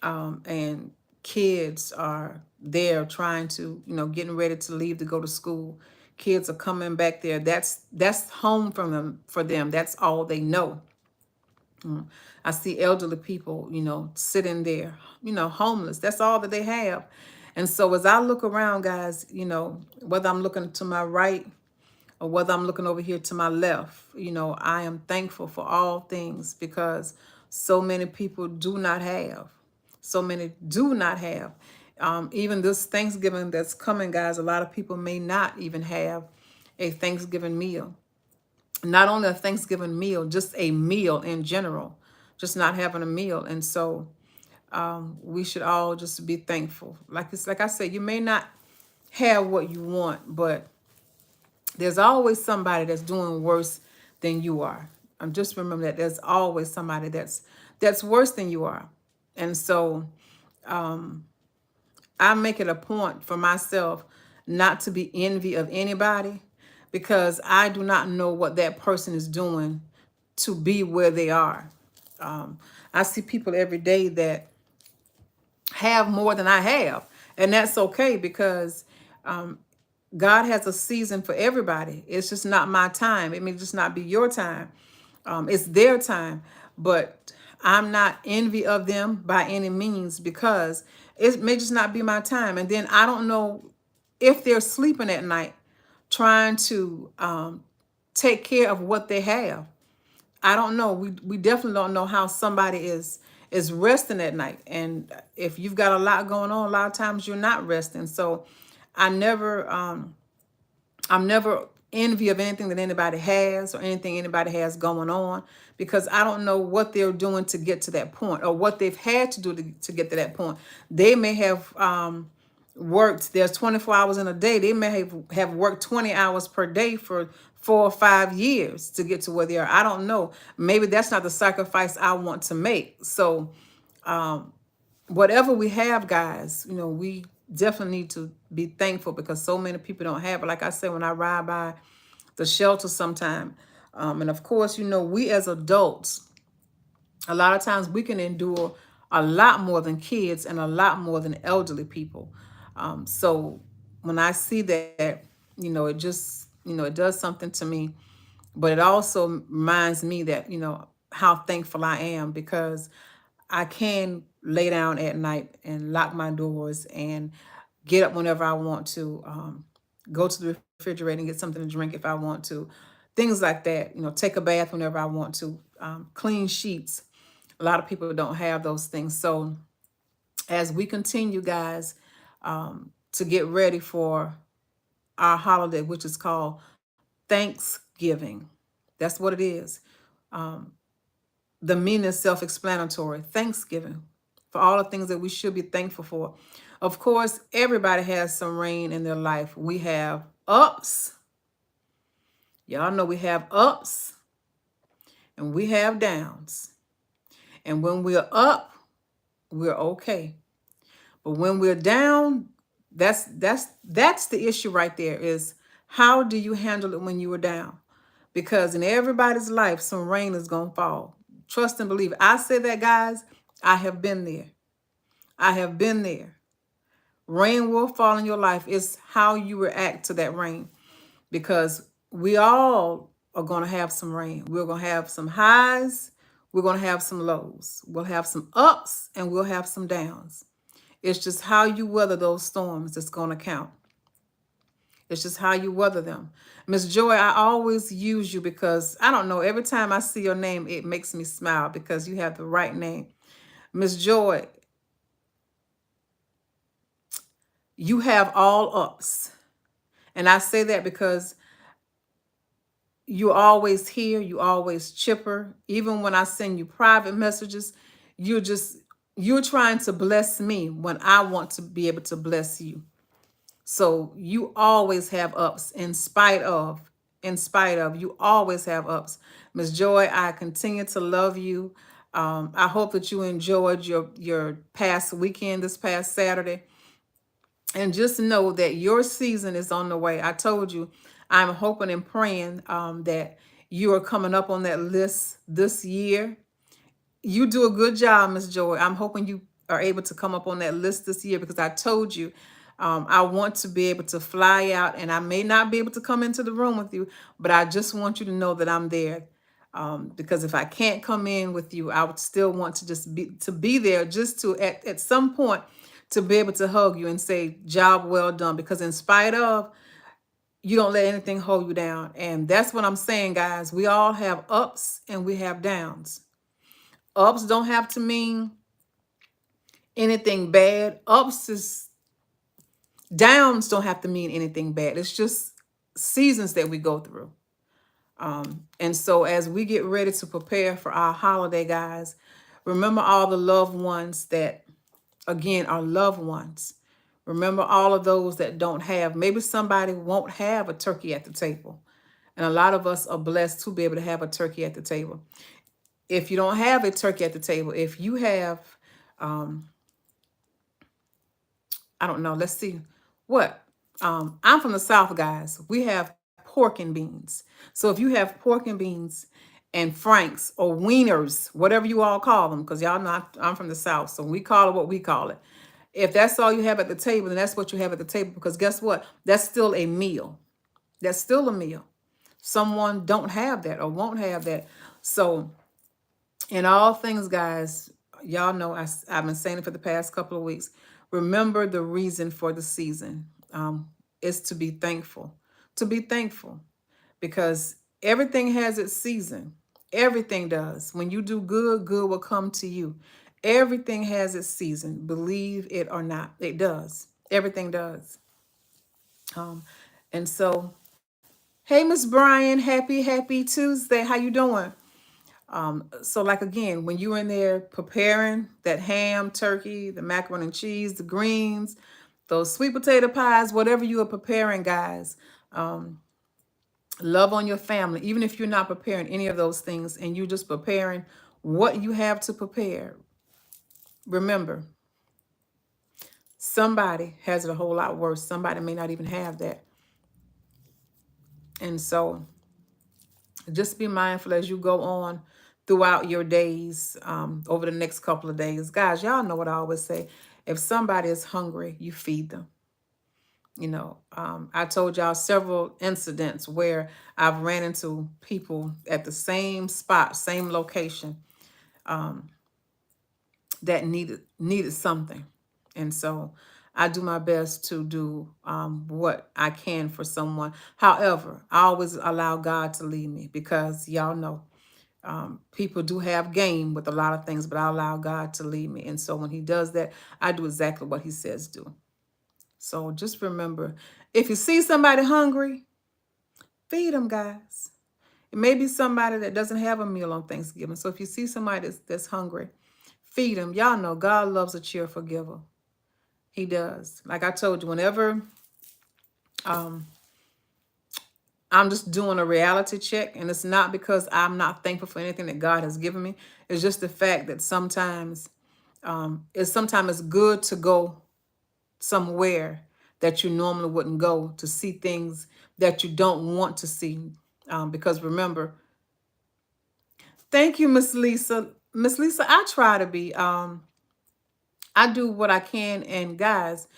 and kids are there trying to, getting ready to leave to go to school. Kids are coming back there. That's home from them for them. That's all they know. I see elderly people, sitting there, homeless. That's all that they have. And so as I look around, guys, whether I'm looking to my right or whether I'm looking over here to my left, I am thankful for all things, because so many people do not have. So many do not have. Even this Thanksgiving that's coming, guys, a lot of people may not even have a Thanksgiving meal. Not only a Thanksgiving meal, just a meal in general, just not having a meal. And so we should all just be thankful. Like I said, you may not have what you want, but there's always somebody that's doing worse than you are. Just remember that there's always somebody that's worse than you are. And so I make it a point for myself not to be envy of anybody, because I do not know what that person is doing to be where they are. I see people every day that have more than I have, and that's okay, because God has a season for everybody. It's just not my time. It may just not be your time. It's their time, but I'm not envy of them by any means, because it may just not be my time. And then I don't know if they're sleeping at night trying to take care of what they have. I don't know. We definitely don't know how somebody is resting at night. And if you've got a lot going on, a lot of times you're not resting. So I never I'm never envy of anything that anybody has or anything anybody has going on, because I don't know what they're doing to get to that point, or what they've had to do to get to that point. They may have worked, there's 24 hours in a day. They may have worked 20 hours per day for 4 or 5 years to get to where they are. I don't know. Maybe that's not the sacrifice I want to make. So whatever we have, guys, we definitely need to be thankful, because so many people don't have it. Like I said, when I ride by the shelter sometime, and of course, we as adults, a lot of times we can endure a lot more than kids and a lot more than elderly people. So when I see that, it just, it does something to me. But it also reminds me that, how thankful I am, because I can lay down at night and lock my doors and get up whenever I want to, go to the refrigerator and get something to drink if I want to, things like that. Take a bath whenever I want to, clean sheets. A lot of people don't have those things. So as we continue, guys, to get ready for our holiday, which is called thanksgiving. That's what it is. The meaning is self-explanatory. Thanksgiving for all the things that we should be thankful for. Of course, everybody has some rain in their life. We have ups. Y'all know we have ups and we have downs. And when we're up, we're okay. But when we're down, that's the issue right there, is how do you handle it when you are down? Because in everybody's life, some rain is going to fall. Trust and believe. I say that, guys. I have been there. I have been there. Rain will fall in your life. It's how you react to that rain. Because we all are going to have some rain. We're going to have some highs. We're going to have some lows. We'll have some ups and we'll have some downs. It's just how you weather those storms that's going to count. It's just how you weather them. Miss Joy, I always use you because, I don't know, every time I see your name, it makes me smile because you have the right name. Miss Joy, you have all ups. And I say that because you're always here. You always chipper. Even when I send you private messages, you're trying to bless me when I want to be able to bless you. So you always have ups in spite of, you always have ups. Miss Joy, I continue to love you. I hope that you enjoyed your past weekend, this past Saturday. And just know that your season is on the way. I told you, I'm hoping and praying that you are coming up on that list this year. You do a good job, Miss Joy. I'm hoping you are able to come up on that list this year because I told you I want to be able to fly out, and I may not be able to come into the room with you, but I just want you to know that I'm there. Because if I can't come in with you, I would still want to just be there, just to at some point to be able to hug you and say, job well done. Because in spite of, you don't let anything hold you down. And that's what I'm saying, guys. We all have ups and we have downs. Ups don't have to mean anything bad. Downs don't have to mean anything bad. It's just seasons that we go through. And so as we get ready to prepare for our holiday, guys, remember all the loved ones that, again, are loved ones. Remember all of those that don't have. Maybe somebody won't have a turkey at the table. And a lot of us are blessed to be able to have a turkey at the table. If you don't have a turkey at the table, if you have, I don't know, let's see what. I'm from the South, guys. We have pork and beans. So if you have pork and beans and franks or wieners, whatever you all call them, because y'all know I'm from the South, so we call it what we call it. If that's all you have at the table, then that's what you have at the table, because guess what? That's still a meal. That's still a meal. Someone don't have that or won't have that. So in all things, guys, y'all know I've been saying it for the past couple of weeks. Remember the reason for the season is to be thankful. To be thankful, because everything has its season. Everything does. When you do good, good will come to you. Everything has its season. Believe it or not, it does. Everything does. And so, hey, Miss Brian, happy Tuesday. How you doing? So like, again, when you're in there preparing that ham, turkey, the macaroni and cheese, the greens, those sweet potato pies, whatever you are preparing, guys, love on your family. Even if you're not preparing any of those things and you're just preparing what you have to prepare, remember, somebody has it a whole lot worse. Somebody may not even have that. And so just be mindful as you go on throughout your days, over the next couple of days. Guys, y'all know what I always say. If somebody is hungry, you feed them. You know, I told y'all several incidents where I've ran into people at the same spot, same location, that needed something. And so I do my best to do what I can for someone. However, I always allow God to lead me, because y'all know people do have game with a lot of things, but I allow God to lead me. And so when he does that, I do exactly what he says do. So just remember, if you see somebody hungry, Feed them, guys. It may be somebody that doesn't have a meal on Thanksgiving. So if you see somebody that's hungry, feed them. Y'all know God loves a cheerful giver. He does. Like I told you, whenever um, I'm just doing a reality check, and it's not because I'm not thankful for anything that God has given me. It's just the fact that sometimes it's good to go somewhere that you normally wouldn't go to see things that you don't want to see. Because remember, thank you, Miss Lisa. Miss Lisa, I try to be. I do what I can, and guys,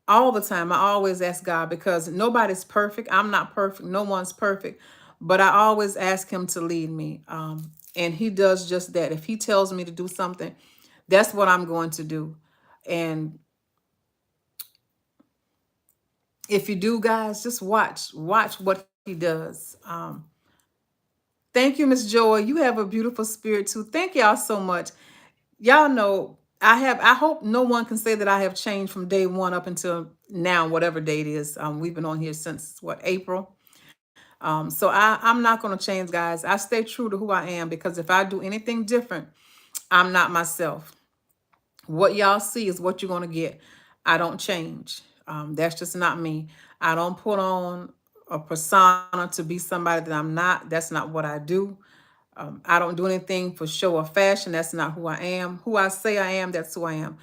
all the time, I always ask God because nobody's perfect. I'm not perfect. No one's perfect, but I always ask Him to lead me. And He does just that. If He tells me to do something, that's what I'm going to do. And if you do, guys, just watch what He does. Thank you, Miss Joy. You have a beautiful spirit too. Thank y'all so much. Y'all know I hope no one can say that I have changed from day one up until now, whatever date is. We've been on here since what, April. So I'm not gonna change, guys. I stay true to who I am because if I do anything different, I'm not myself. What y'all see is what you're gonna get. I don't change. That's just not me. I don't put on a persona to be somebody that I'm not. That's not what I do. I don't do anything for show or fashion. That's not who I am. Who I say I am, that's who I am.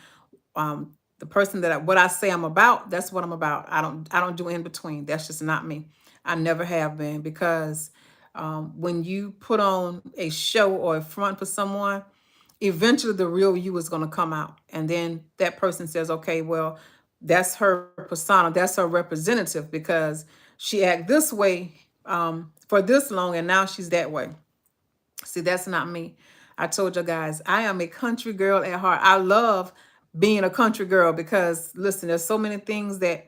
The person what I say I'm about, that's what I'm about. I don't do in between. That's just not me. I never have been because when you put on a show or a front for someone, eventually the real you is going to come out. And then that person says, okay, well, that's her persona. That's her representative because she act this way for this long and now she's that way. See, that's not me. I told you guys, I am a country girl at heart. I love being a country girl because, listen, there's so many things that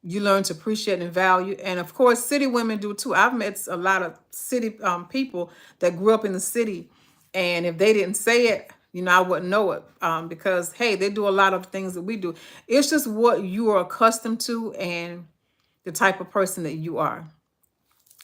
you learn to appreciate and value. And of course, city women do too. I've met a lot of city people that grew up in the city. And if they didn't say it, I wouldn't know it because, hey, they do a lot of things that we do. It's just what you are accustomed to and the type of person that you are.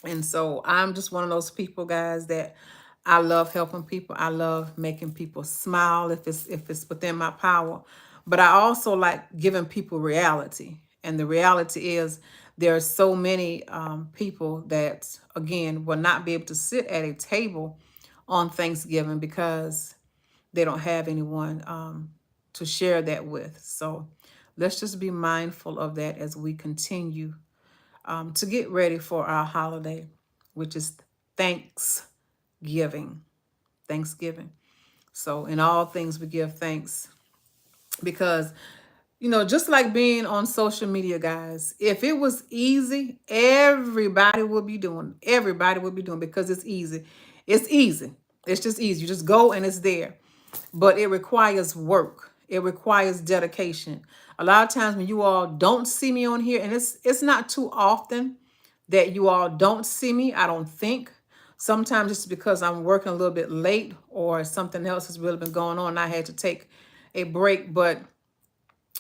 And so I'm just one of those people, guys, that I love helping people. I love making people smile if it's within my power. But I also like giving people reality. And the reality is there are so many people that, again, will not be able to sit at a table on Thanksgiving because they don't have anyone to share that with. So let's just be mindful of that as we continue to get ready for our holiday, which is Thanksgiving. Thanksgiving. So, in all things, we give thanks because, just like being on social media, guys, if it was easy, everybody would be doing. Everybody would be doing because it's easy. It's easy. It's just easy. You just go and it's there. But it requires work. It requires dedication. A lot of times when you all don't see me on here, and it's not too often that you all don't see me, I don't think. Sometimes it's because I'm working a little bit late or something else has really been going on. I had to take a break. But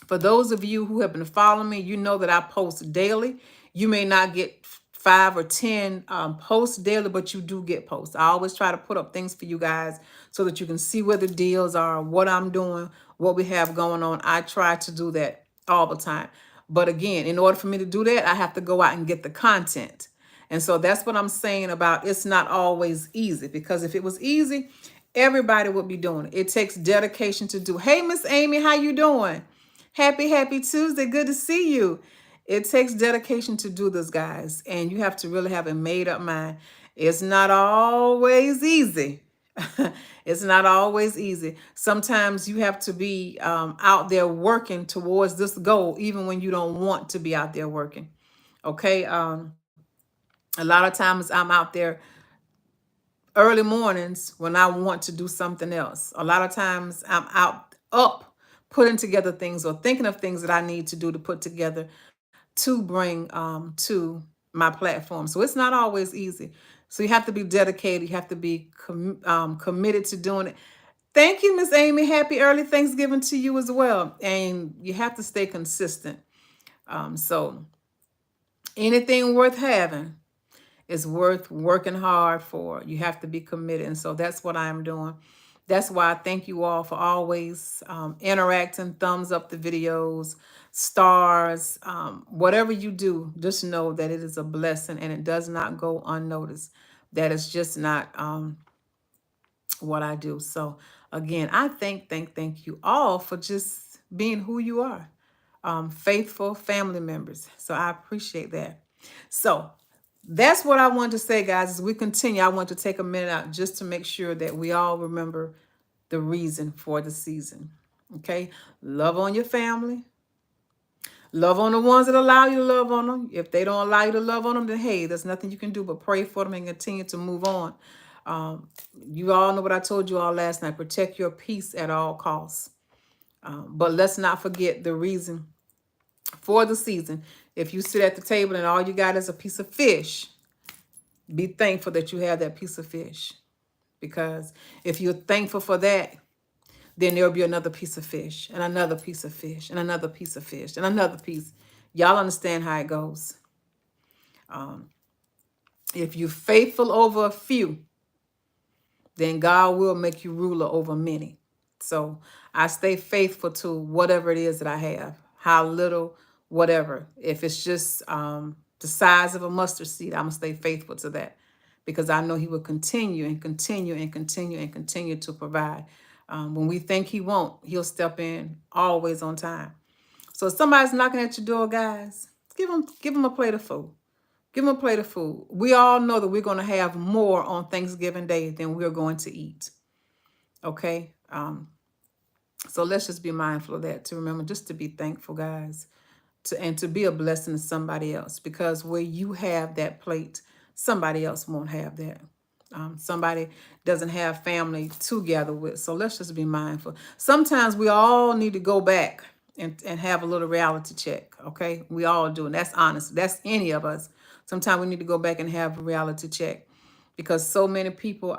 for those of you who have been following me, you know that I post daily. You may not get 5 or 10 posts daily, but you do get posts. I always try to put up things for you guys so that you can see where the deals are, what I'm doing, what we have going on. I try to do that all the time. But again, in order for me to do that, I have to go out and get the content. And so that's what I'm saying about it's not always easy, because if it was easy, everybody would be doing it. It takes dedication to do. Hey, Miss Amy, how you doing? Happy Tuesday. Good to see you. It takes dedication to do this, guys. And you have to really have a made up mind. It's not always easy. It's not always easy. Sometimes you have to be out there working towards this goal, even when you don't want to be out there working. Okay. A lot of times I'm out there early mornings when I want to do something else. A lot of times I'm up putting together things or thinking of things that I need to do to put together to bring to my platform. So it's not always easy. So you have to be dedicated. You have to be committed to doing it. Thank you, Miss Amy. Happy early Thanksgiving to you as well. And you have to stay consistent. So Anything worth having is worth working hard for. You have to be committed. And so that's what I am doing. That's why I thank you all for always interacting, thumbs up the videos, stars, whatever you do, just know that it is a blessing and it does not go unnoticed. That is just not what I do. So again, I thank you all for just being who you are. Faithful family members. So I appreciate that. So that's what I wanted to say, guys. As we continue, I want to take a minute out just to make sure that we all remember the reason for the season. Okay? Love on your family. Love on the ones that allow you to love on them. If they don't allow you to love on them, then hey, there's nothing you can do but pray for them and continue to move on. You all know what I told you all last night. Protect your peace at all costs. But let's not forget the reason for the season. If you sit at the table and all you got is a piece of fish, be thankful that you have that piece of fish. Because if you're thankful for that, then there'll be another piece of fish and another piece of fish and another piece of fish and another piece. Y'all understand how it goes. If you're faithful over a few, then God will make you ruler over many. So I stay faithful to whatever it is that I have, how little, whatever. If it's just the size of a mustard seed, I'm going to stay faithful to that because I know he will continue and continue and continue and continue to provide. When we think he won't, he'll step in always on time. So if somebody's knocking at your door, guys, give them a plate of food. Give them a plate of food. We all know that we're going to have more on Thanksgiving Day than we're going to eat. Okay? So let's just be mindful of that, to remember just to be thankful, guys, and to be a blessing to somebody else, because where you have that plate, somebody else won't have that. Somebody doesn't have family to gather with. So let's just be mindful. Sometimes we all need to go back and have a little reality check, okay? We all do, and that's honest. That's any of us. Sometimes we need to go back and have a reality check because so many people,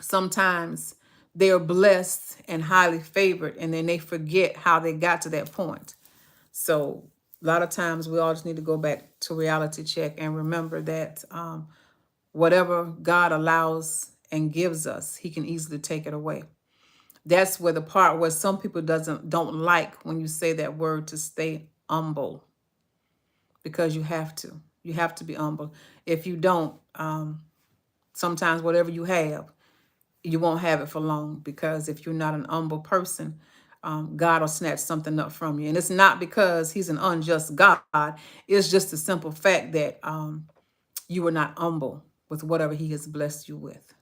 sometimes they are blessed and highly favored, and then they forget how they got to that point. So a lot of times we all just need to go back to reality check and remember that whatever God allows and gives us, he can easily take it away. That's where the part where some people don't like when you say that word, to stay humble, because you have to. You have to be humble. If you don't, sometimes whatever you have, you won't have it for long, because if you're not an humble person, God will snatch something up from you. And it's not because he's an unjust God. It's just the simple fact that you were not humble with whatever he has blessed you with.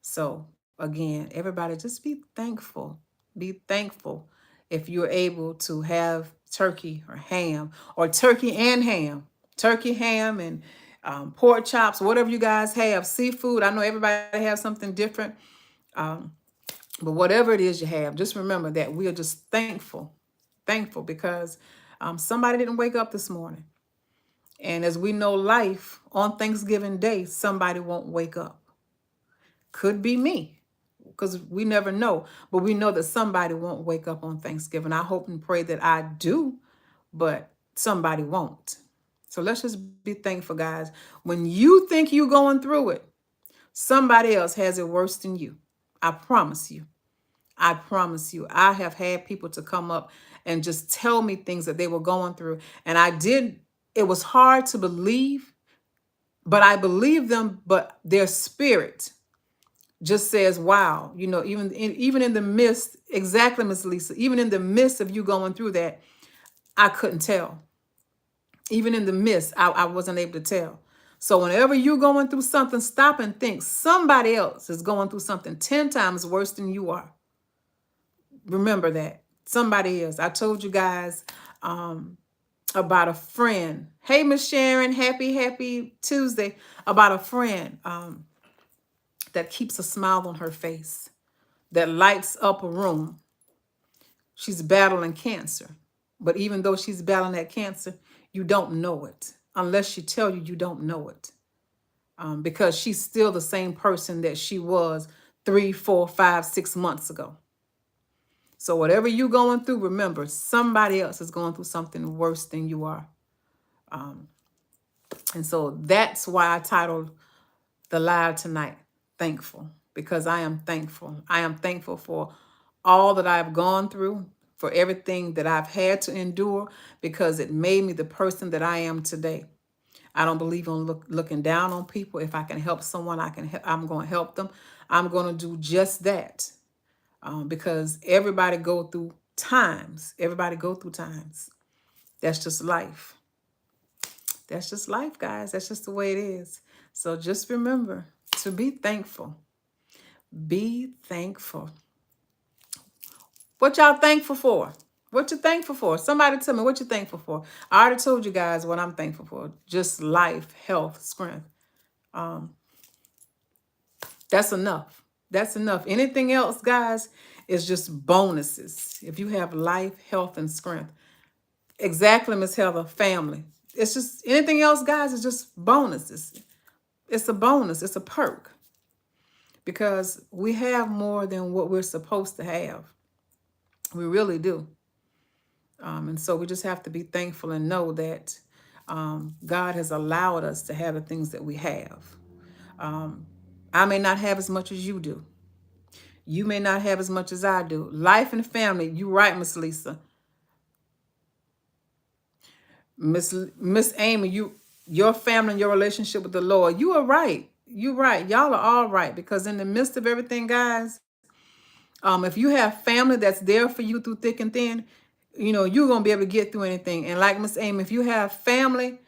So again, everybody just be thankful. Be thankful if you're able to have turkey or ham, or turkey and ham, turkey, ham, and pork chops, whatever you guys have, seafood. I know everybody has something different. But whatever it is you have, just remember that we are just thankful because somebody didn't wake up this morning. And as we know, life on Thanksgiving Day, somebody won't wake up. Could be me, because we never know. But we know that somebody won't wake up on Thanksgiving. I hope and pray that I do, but somebody won't. So let's just be thankful, guys. When you think you're going through it, somebody else has it worse than you. I promise you. I promise you. I have had people to come up and just tell me things that they were going through. And it was hard to believe, but I believe them, but their spirit just says, wow, even in the midst, exactly, Miss Lisa, even in the midst of you going through that, I couldn't tell. Even in the midst, I wasn't able to tell. So whenever you're going through something, stop and think somebody else is going through something 10 times worse than you are. Remember that. Somebody is. I told you guys about a friend. Hey, Miss Sharon, happy Tuesday. About a friend that keeps a smile on her face, that lights up a room. She's battling cancer. But even though she's battling that cancer, you don't know it. Unless she tell you, you don't know it. Because she's still the same person that she was 3, 4, 5, 6 months ago. So whatever you're going through, remember, somebody else is going through something worse than you are. And so that's why I titled the live tonight, Thankful, because I am thankful. I am thankful for all that I've gone through, for everything that I've had to endure, because it made me the person that I am today. I don't believe in looking down on people. If I can help someone, I'm going to help them. I'm going to do just that, because everybody go through times. Everybody go through times. That's just life. That's just life, guys. That's just the way it is. So just remember to be thankful. Be thankful. What y'all thankful for? What you thankful for? Somebody tell me what you thankful for. I already told you guys what I'm thankful for. Just life, health, strength. That's enough. That's enough. Anything else, guys, is just bonuses. If you have life, health, and strength. Exactly, Miss Heather, family. It's just anything else, guys, is just bonuses. It's a bonus. It's a perk. Because we have more than what we're supposed to have. We really do. And so we just have to be thankful and know that God has allowed us to have the things that we have. I may not have as much as you do. You may not have as much as I do. Life and family, you're right, Miss Lisa. Miss Amy, your family and your relationship with the Lord, you are right. You're right. Y'all are all right, because in the midst of everything, guys, if you have family that's there for you through thick and thin, you're going to be able to get through anything. And like Miss Amy, if you have family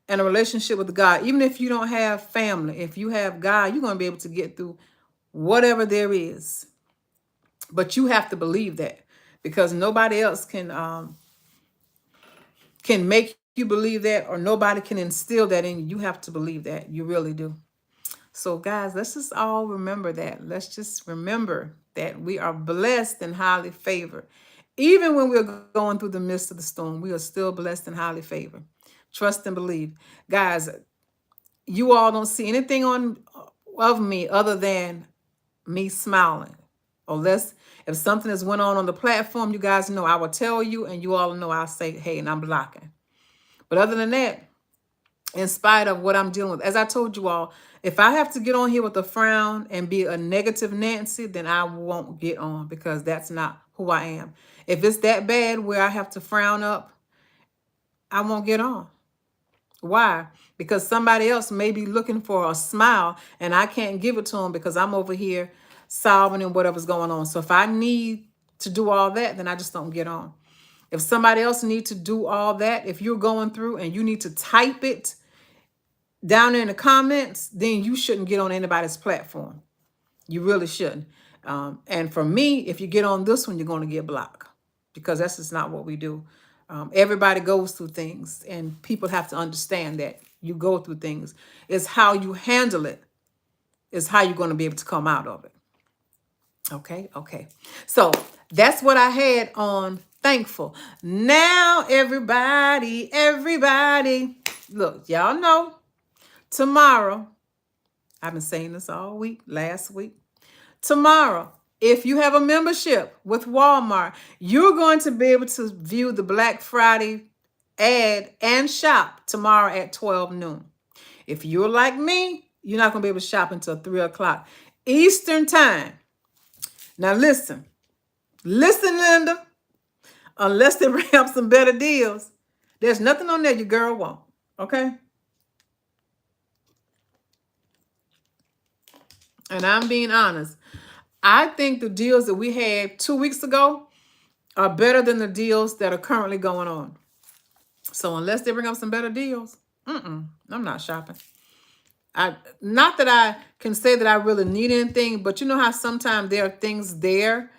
and a relationship with God, even if you don't have family, if you have God, you're going to be able to get through whatever there is. But you have to believe that, because nobody else can make you believe that, or nobody can instill that in you. You have to believe that. You really do. So guys, let's just all remember that. Let's just remember that we are blessed and highly favored. Even when we're going through the midst of the storm, we are still blessed and highly favored. Trust and believe. Guys, you all don't see anything of me other than me smiling. Unless if something has went on the platform, you guys know I will tell you, and you all know I'll say, hey, and I'm blocking. But other than that, in spite of what I'm dealing with, as I told you all, if I have to get on here with a frown and be a negative Nancy, then I won't get on, because that's not who I am. If it's that bad where I have to frown up, I won't get on. Why? Because somebody else may be looking for a smile and I can't give it to them because I'm over here solving and whatever's going on. So if I need to do all that, then I just don't get on. If somebody else needs to do all that, if you're going through and you need to type it down there in the comments, then you shouldn't get on anybody's platform. You really shouldn't. And for me, if you get on this one, you're going to get blocked, because that's just not what we do. Everybody goes through things, and people have to understand that you go through things. It's how you handle it is how you're going to be able to come out of it. Okay. So that's what I had on thankful. Now, everybody, look, y'all know tomorrow, I've been saying this all week, last week. Tomorrow, if you have a membership with Walmart, you're going to be able to view the Black Friday ad and shop tomorrow at 12 noon. If you're like me, you're not going to be able to shop until 3 o'clock Eastern time. Now listen, Linda, unless they bring up some better deals, there's nothing on there your girl won't, okay? And I'm being honest. I think the deals that we had 2 weeks ago are better than the deals that are currently going on. So unless they bring up some better deals, I'm not shopping. Not that I can say that I really need anything, but you know how sometimes there are things there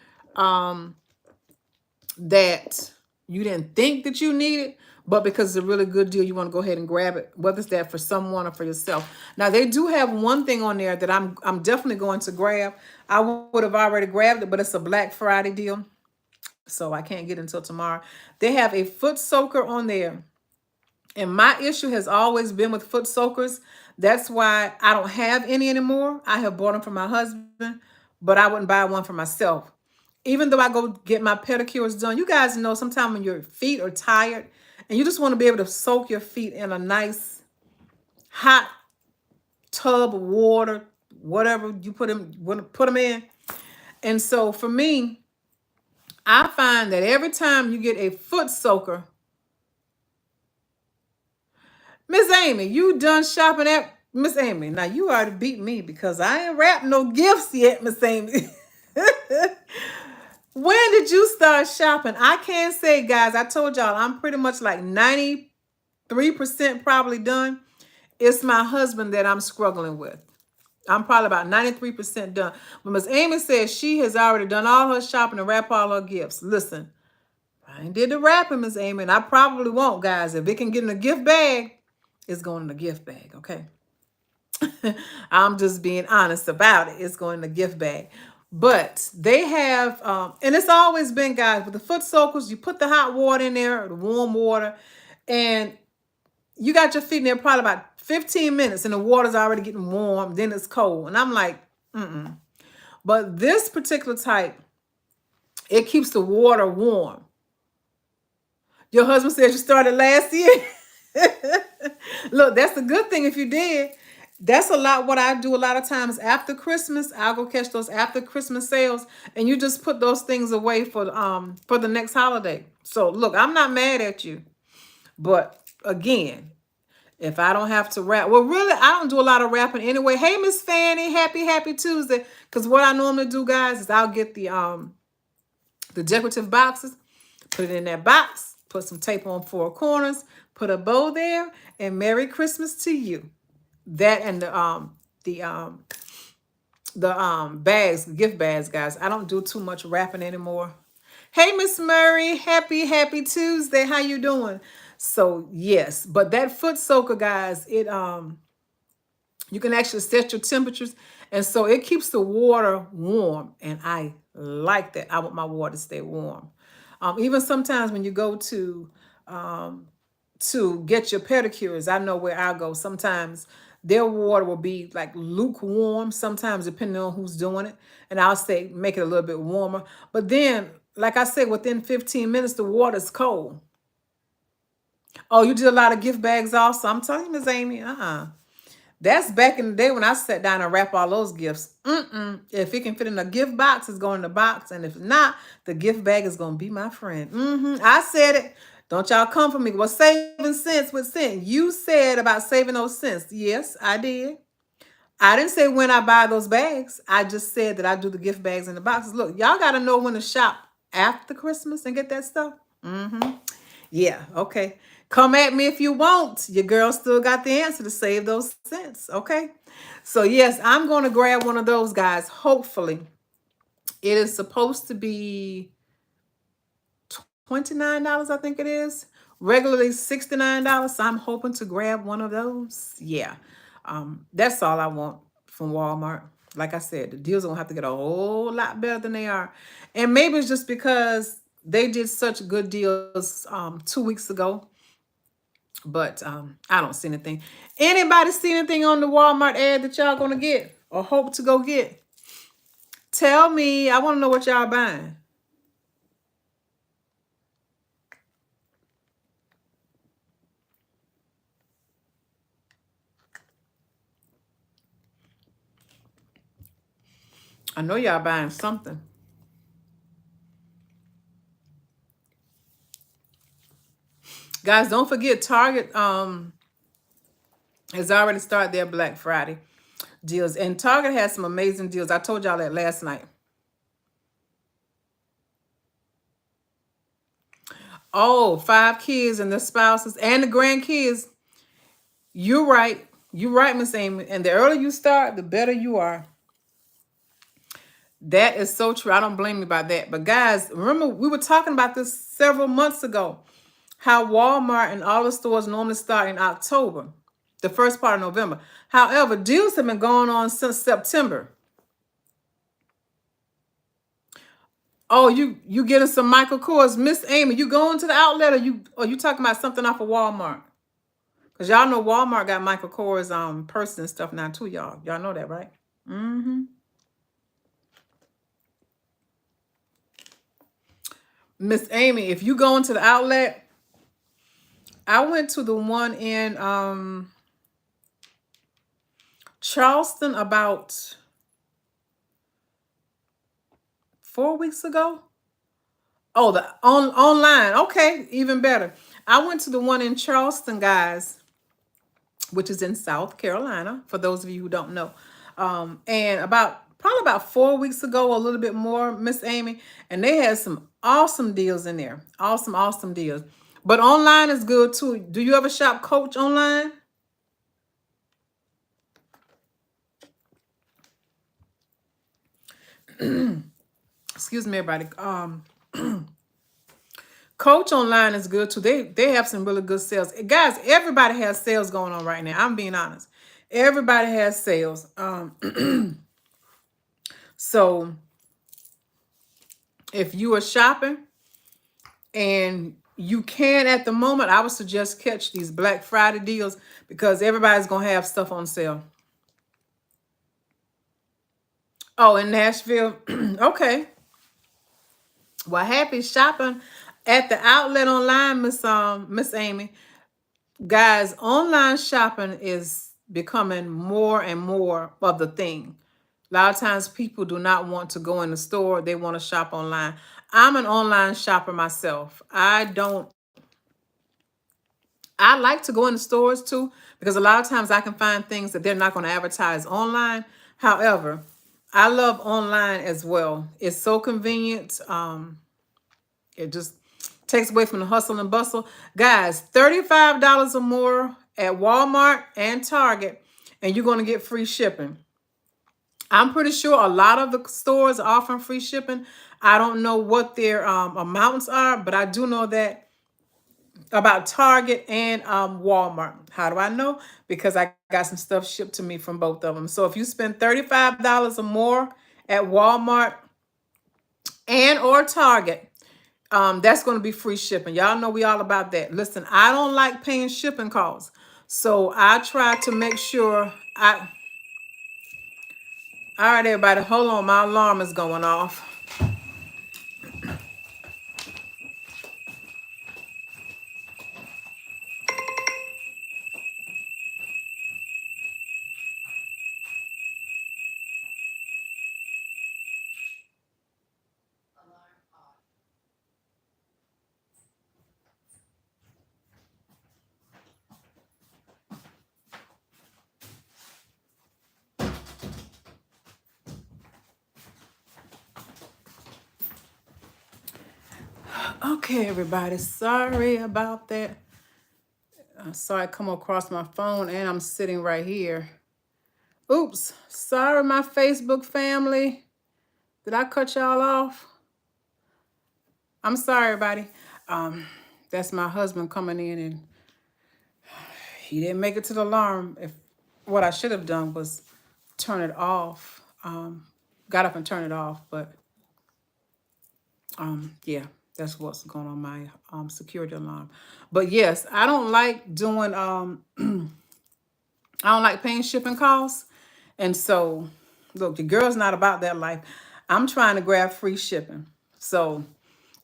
that you didn't think that you needed, but because it's a really good deal, you want to go ahead and grab it, whether it's that for someone or for yourself. Now, they do have one thing on there that I'm definitely going to grab. I would have already grabbed it, but it's a Black Friday deal, so I can't get it until tomorrow. They have a foot soaker on there, and my issue has always been with foot soakers. That's why I don't have any anymore. I have bought them for my husband, but I wouldn't buy one for myself. Even though I go get my pedicures done, you guys know sometimes when your feet are tired and you just want to be able to soak your feet in a nice hot tub of water, whatever you put them in. And so for me, I find that every time you get a foot soaker, Miss Amy, you done shopping at Miss Amy. Now you already beat me because I ain't wrapped no gifts yet, Miss Amy. When did you start shopping? I can't say, guys. I told y'all I'm pretty much like 93% probably done. It's my husband that I'm struggling with. I'm probably about 93% done. But Miss Amy says she has already done all her shopping and wrap all her gifts. Listen, I ain't did the wrapping, Miss Amy, and I probably won't, guys. If it can get in a gift bag, it's going in a gift bag, okay? I'm just being honest about it. It's going in the gift bag. But they have, and it's always been, guys, with the foot soakers, you put the hot water in there, the warm water, and you got your feet in there probably about 15 minutes, and the water's already getting warm, then it's cold. And I'm like, mm-mm. But this particular type, it keeps the water warm. Your husband said you started last year. Look, that's a good thing if you did. That's a lot what I do a lot of times after Christmas. I'll go catch those after Christmas sales, and you just put those things away for the next holiday. So look, I'm not mad at you. But again, if I don't have to wrap, well, really, I don't do a lot of wrapping anyway. Hey, Miss Fanny, happy Tuesday. Because what I normally do, guys, is I'll get the decorative boxes, put it in that box, put some tape on 4 corners, put a bow there, and Merry Christmas to you. That and the bags, gift bags, guys. I don't do too much wrapping anymore. Hey, Miss Murray, happy Tuesday. How you doing? So yes, but that foot soaker, guys, it you can actually set your temperatures, and so it keeps the water warm, and I like that. I want my water to stay warm. Even sometimes when you go to get your pedicures, I know where I go. Sometimes their water will be like lukewarm, sometimes depending on who's doing it. And I'll say make it a little bit warmer. But then, like I said, within 15 minutes, the water's cold. Oh, you did a lot of gift bags also? I'm telling you, Miss Amy, that's back in the day when I sat down and wrap all those gifts. If it can fit in a gift box, it's going in the box. And if not, the gift bag is going to be my friend. I said it. Don't y'all come for me. Well, saving cents with cent. You said about saving those cents. Yes, I did. I didn't say when I buy those bags. I just said that I do the gift bags in the boxes. Look, y'all got to know when to shop after Christmas and get that stuff. Yeah, okay. Come at me if you want. Your girl still got the answer to save those cents, okay? So, yes, I'm going to grab one of those, guys. Hopefully, it is supposed to be $29, I think it is. Regularly $69, so I'm hoping to grab one of those. Yeah, that's all I want from Walmart. Like I said, the deals are going to have to get a whole lot better than they are. And maybe it's just because they did such good deals 2 weeks ago. But I don't see anything. Anybody see anything on the Walmart ad that y'all gonna get or hope to go get? Tell me. I want to know what y'all buying. I know y'all buying something. Guys, don't forget Target has already started their Black Friday deals. And Target has some amazing deals. I told y'all that last night. Oh, 5 kids and their spouses and the grandkids. You're right. You're right, Miss Amy. And the earlier you start, the better you are. That is so true. I don't blame you about that. But guys, remember we were talking about this several months ago. How Walmart and all the stores normally start in October, the first part of November. However, deals have been going on since September. Oh, you getting some Michael Kors, Miss Amy? You going to the outlet, or you talking about something off of Walmart? Cause y'all know Walmart got Michael Kors purse and stuff now too, y'all. Y'all know that, right? Miss Amy, if you go into the outlet, I went to the one in Charleston about 4 weeks ago. Oh, the online. Okay, even better. I went to the one in Charleston, guys, which is in South Carolina, for those of you who don't know. And probably about 4 weeks ago, a little bit more, Miss Amy, and they had some awesome deals in there. Awesome, awesome deals. But online is good too. Do you ever shop Coach online? Excuse me, everybody. Coach online is good too. They have some really good sales. Guys, everybody has sales going on right now. I'm being honest. Everybody has sales. So if you are shopping and you can at the moment, I would suggest catch these Black Friday deals because everybody's gonna have stuff on sale. Oh, in Nashville. Okay. Well, happy shopping at the outlet online, Miss Amy. Guys, online shopping is becoming more and more of the thing. A lot of times people do not want to go in the store. They want to shop online. I'm an online shopper myself. I like to go in the stores too, because a lot of times I can find things that they're not going to advertise online. However, I love online as well. It's so convenient. It just takes away from the hustle and bustle. Guys, $35 or more at Walmart and Target, and you're going to get free shipping. I'm pretty sure a lot of the stores are offering free shipping. I don't know what their amounts are, but I do know that about Target and Walmart. How do I know? Because I got some stuff shipped to me from both of them. So if you spend $35 or more at Walmart and or Target, that's going to be free shipping. Y'all know we all about that. Listen, I don't like paying shipping costs. So I try to make sure all right, everybody, hold on. My alarm is going off. Okay, everybody, sorry about that. I saw it come across my phone and I'm sitting right here. Oops, sorry, my Facebook family. Did I cut y'all off? I'm sorry, everybody. That's my husband coming in and he didn't make it to the alarm. If what I should have done was turn it off. Got up and turned it off, but yeah, that's what's going on my security alarm. But yes, I don't like doing I don't like paying shipping costs. And so look, the girl's not about that life. I'm trying to grab free shipping. So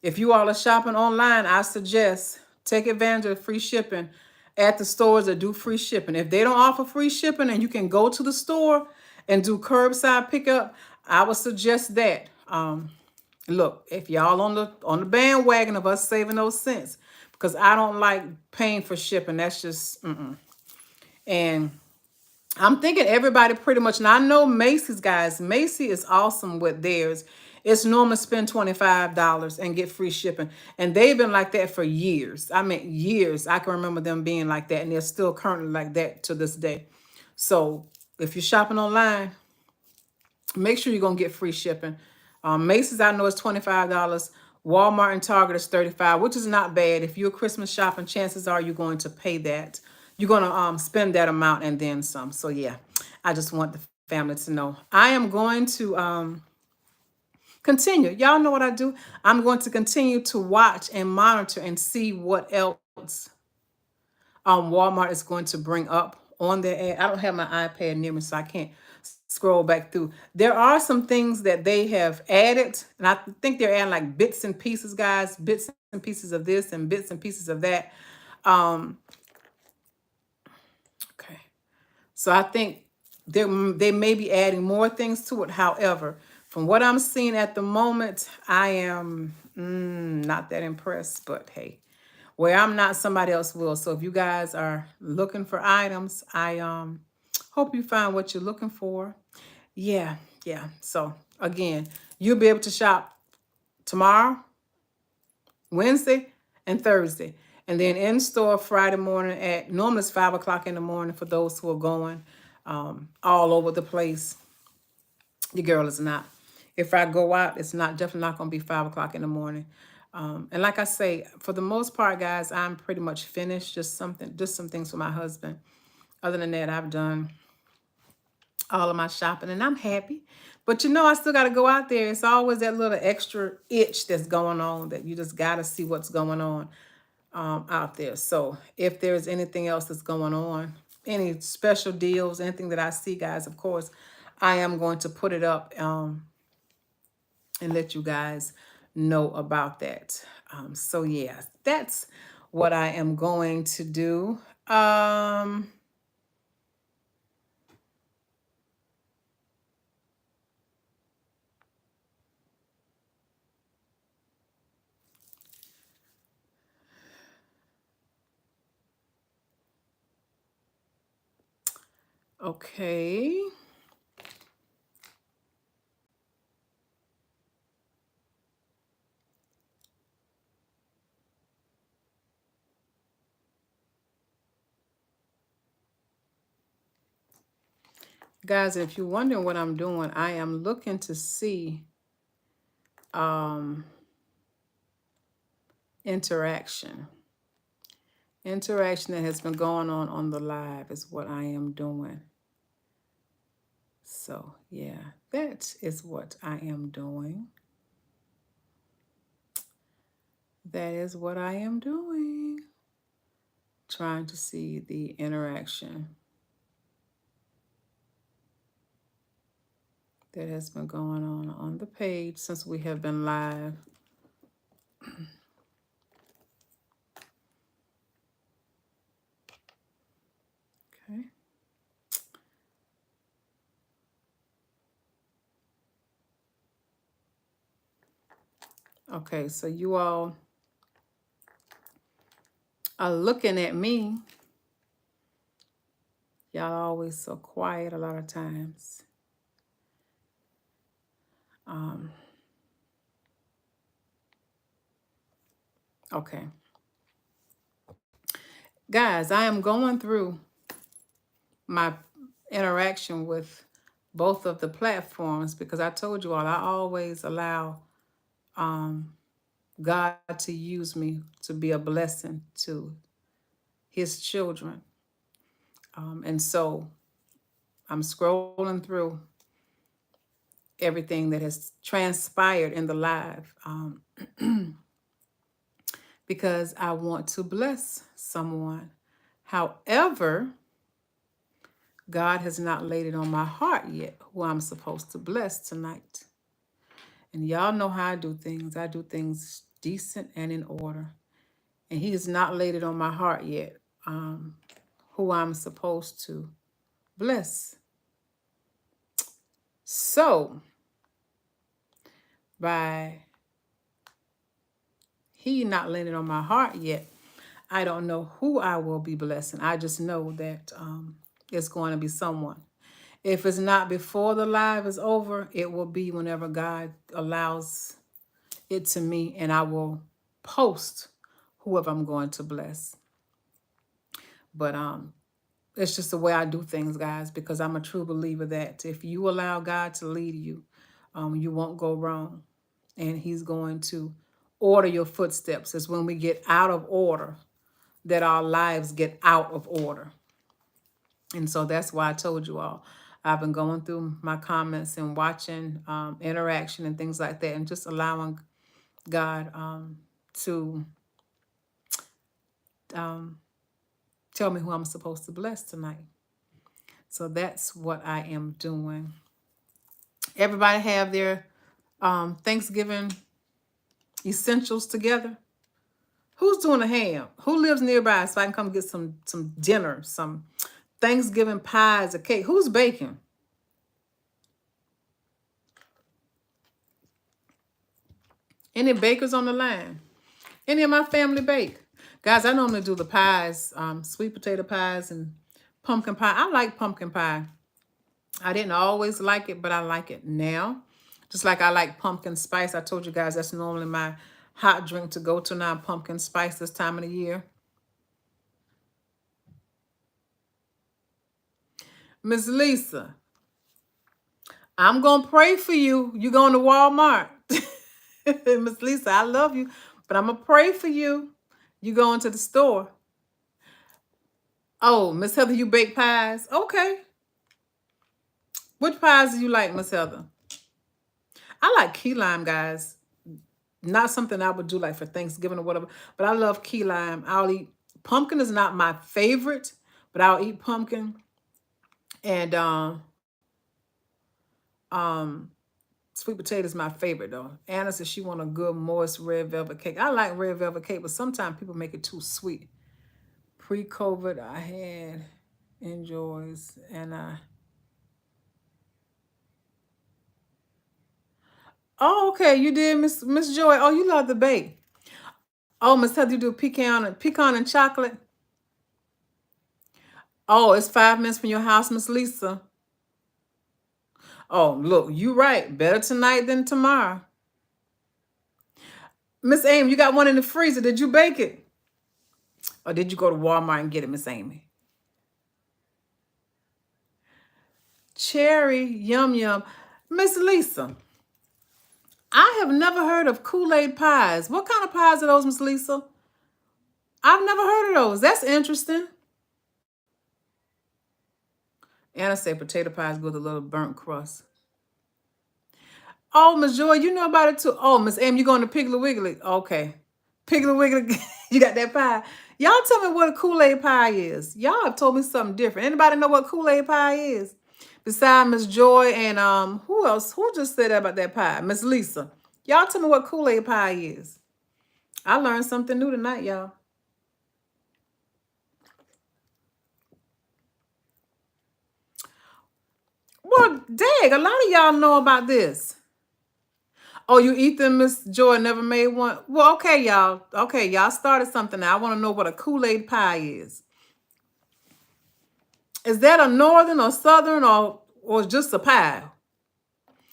if you all are shopping online, I suggest take advantage of free shipping at the stores that do free shipping. If they don't offer free shipping and you can go to the store and do curbside pickup, I would suggest that. Look, if y'all on the bandwagon of us saving those cents, because I don't like paying for shipping. That's just and I'm thinking everybody pretty much, and I know Macy's, guys. Macy is awesome with theirs. It's normally spend $25 and get free shipping. And they've been like that for years. I mean, years. I can remember them being like that, and they're still currently like that to this day. So if you're shopping online, make sure you're going to get free shipping. Macy's, I know, is $25. Walmart and Target is $35, which is not bad. If you're Christmas shopping, chances are you're going to pay that. You're going to spend that amount and then some. So yeah, I just want the family to know. I am going to continue. Y'all know what I do. I'm going to continue to watch and monitor and see what else Walmart is going to bring up on their ad. I don't have my iPad near me, so I can't scroll back through. There are some things that they have added, and I think they're adding like bits and pieces, guys, bits and pieces of this and bits and pieces of that. Um, okay. So I think they may be adding more things to it. However, from what I'm seeing at the moment, I am not that impressed. But hey, where I'm not, somebody else will. So if you guys are looking for items, I hope you find what you're looking for. Yeah, yeah. So again, you'll be able to shop tomorrow, Wednesday, and Thursday. And then in store Friday morning at normally it's 5 o'clock in the morning for those who are going all over the place. The girl is not. If I go out, it's not definitely not going to be 5 o'clock in the morning. And like I say, for the most part, guys, I'm pretty much finished. Just some things for my husband. Other than that, I've done all of my shopping and I'm happy. But you know, I still got to go out there. It's always that little extra itch that's going on that you just got to see what's going on out there. So if there's anything else that's going on, any special deals, anything that I see, guys, of course, I am going to put it up and let you guys know about that. So yeah, that's what I am going to do. Okay. Guys, if you're wondering what I'm doing, I am looking to see interaction. Interaction that has been going on the live is what I am doing. So yeah, that is what I am doing. That is what I am doing. Trying to see the interaction that has been going on the page since we have been live. Okay. Okay, so you all are looking at me. Y'all always so quiet a lot of times. Okay. Guys, I am going through my interaction with both of the platforms because I told you all I always allow God to use me to be a blessing to his children. And so I'm scrolling through everything that has transpired in the live because I want to bless someone. However, God has not laid it on my heart yet who I'm supposed to bless tonight. And y'all know how I do things. I do things decent and in order. And he has not laid it on my heart yet who I'm supposed to bless. So, by he not laying it on my heart yet, I don't know who I will be blessing. I just know that it's going to be someone. If it's not before the live is over, it will be whenever God allows it to me, and I will post whoever I'm going to bless. But it's just the way I do things, guys, because I'm a true believer that if you allow God to lead you, you won't go wrong. And he's going to order your footsteps. It's when we get out of order that our lives get out of order. And so that's why I told you all. I've been going through my comments and watching interaction and things like that and just allowing God to tell me who I'm supposed to bless tonight. So that's what I am doing. Everybody have their Thanksgiving essentials together. Who's doing a ham? Who lives nearby so I can come get some dinner, some Thanksgiving pies, a cake? Who's baking? Any bakers on the line? Any of my family bake? Guys, I normally do the pies, sweet potato pies and pumpkin pie. I like pumpkin pie. I didn't always like it, but I like it now. Just like I like pumpkin spice. I told you guys that's normally my hot drink to go to now, pumpkin spice this time of the year. Miss Lisa, I'm going to pray for you. You going to Walmart. Miss Lisa, I love you, but I'm going to pray for you. You going to the store. Oh, Miss Heather, you bake pies? Okay. Which pies do you like, Miss Heather? I like key lime, guys. Not something I would do like for Thanksgiving or whatever, but I love key lime. I'll eat, pumpkin is not my favorite, but I'll eat pumpkin. And sweet potato is my favorite though. Anna says she want a good moist red velvet cake. I like red velvet cake, but sometimes people make it too sweet. Pre-COVID, I had enjoys and oh, okay, you did, Miss Joy. Oh, you love the bake. Oh, Miss Heather, you do pecan and chocolate. Oh, it's 5 minutes from your house, Miss Lisa. Oh, look, you right. Better tonight than tomorrow. Miss Amy, you got one in the freezer. Did you bake it? Or did you go to Walmart and get it, Miss Amy? Cherry, yum, yum. Miss Lisa, I have never heard of Kool-Aid pies. What kind of pies are those, Miss Lisa? I've never heard of those. That's interesting. Anna said potato pies with a little burnt crust. Oh, Miss Joy, you know about it too. Oh, Miss Amy, you going to Piggly Wiggly? Okay. Piggly Wiggly, you got that pie. Y'all tell me what a Kool-Aid pie is. Y'all have told me something different. Anybody know what Kool-Aid pie is? Besides Miss Joy and who else? Who just said that about that pie? Miss Lisa. Y'all tell me what Kool-Aid pie is. I learned something new tonight, y'all. Well, dang, a lot of y'all know about this. Oh, you eat them, Miss Joy never made one? Well, okay, y'all. Okay, y'all started something now. I want to know what a Kool-Aid pie is. Is that a northern or southern or just a pie?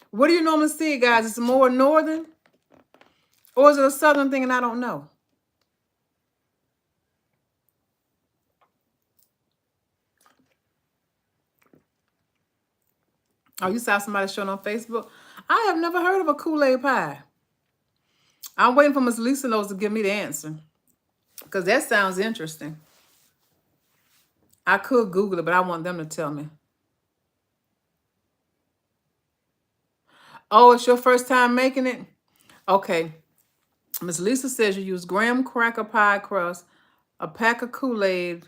What do you normally see, guys? Is it more northern? Or is it a southern thing and I don't know? Oh, you saw somebody showing on Facebook? I have never heard of a Kool-Aid pie. I'm waiting for Miss Lisa knows to give me the answer. Because that sounds interesting. I could Google it, but I want them to tell me. Oh, it's your first time making it? Okay. Miss Lisa says you use graham cracker pie crust, a pack of Kool-Aid,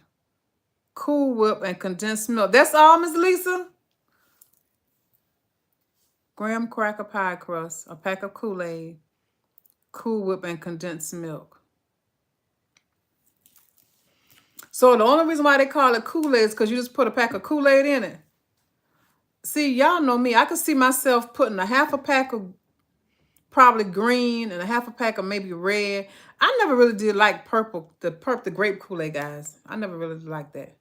Cool Whip, and condensed milk. That's all, Miss Lisa? Graham cracker pie crust, a pack of Kool-Aid, Cool Whip, and condensed milk. So the only reason why they call it Kool-Aid is because you just put a pack of Kool-Aid in it. See, y'all know me. I could see myself putting a half a pack of probably green and a half a pack of maybe red. I never really did like purple, the grape Kool-Aid, guys. I never really liked that.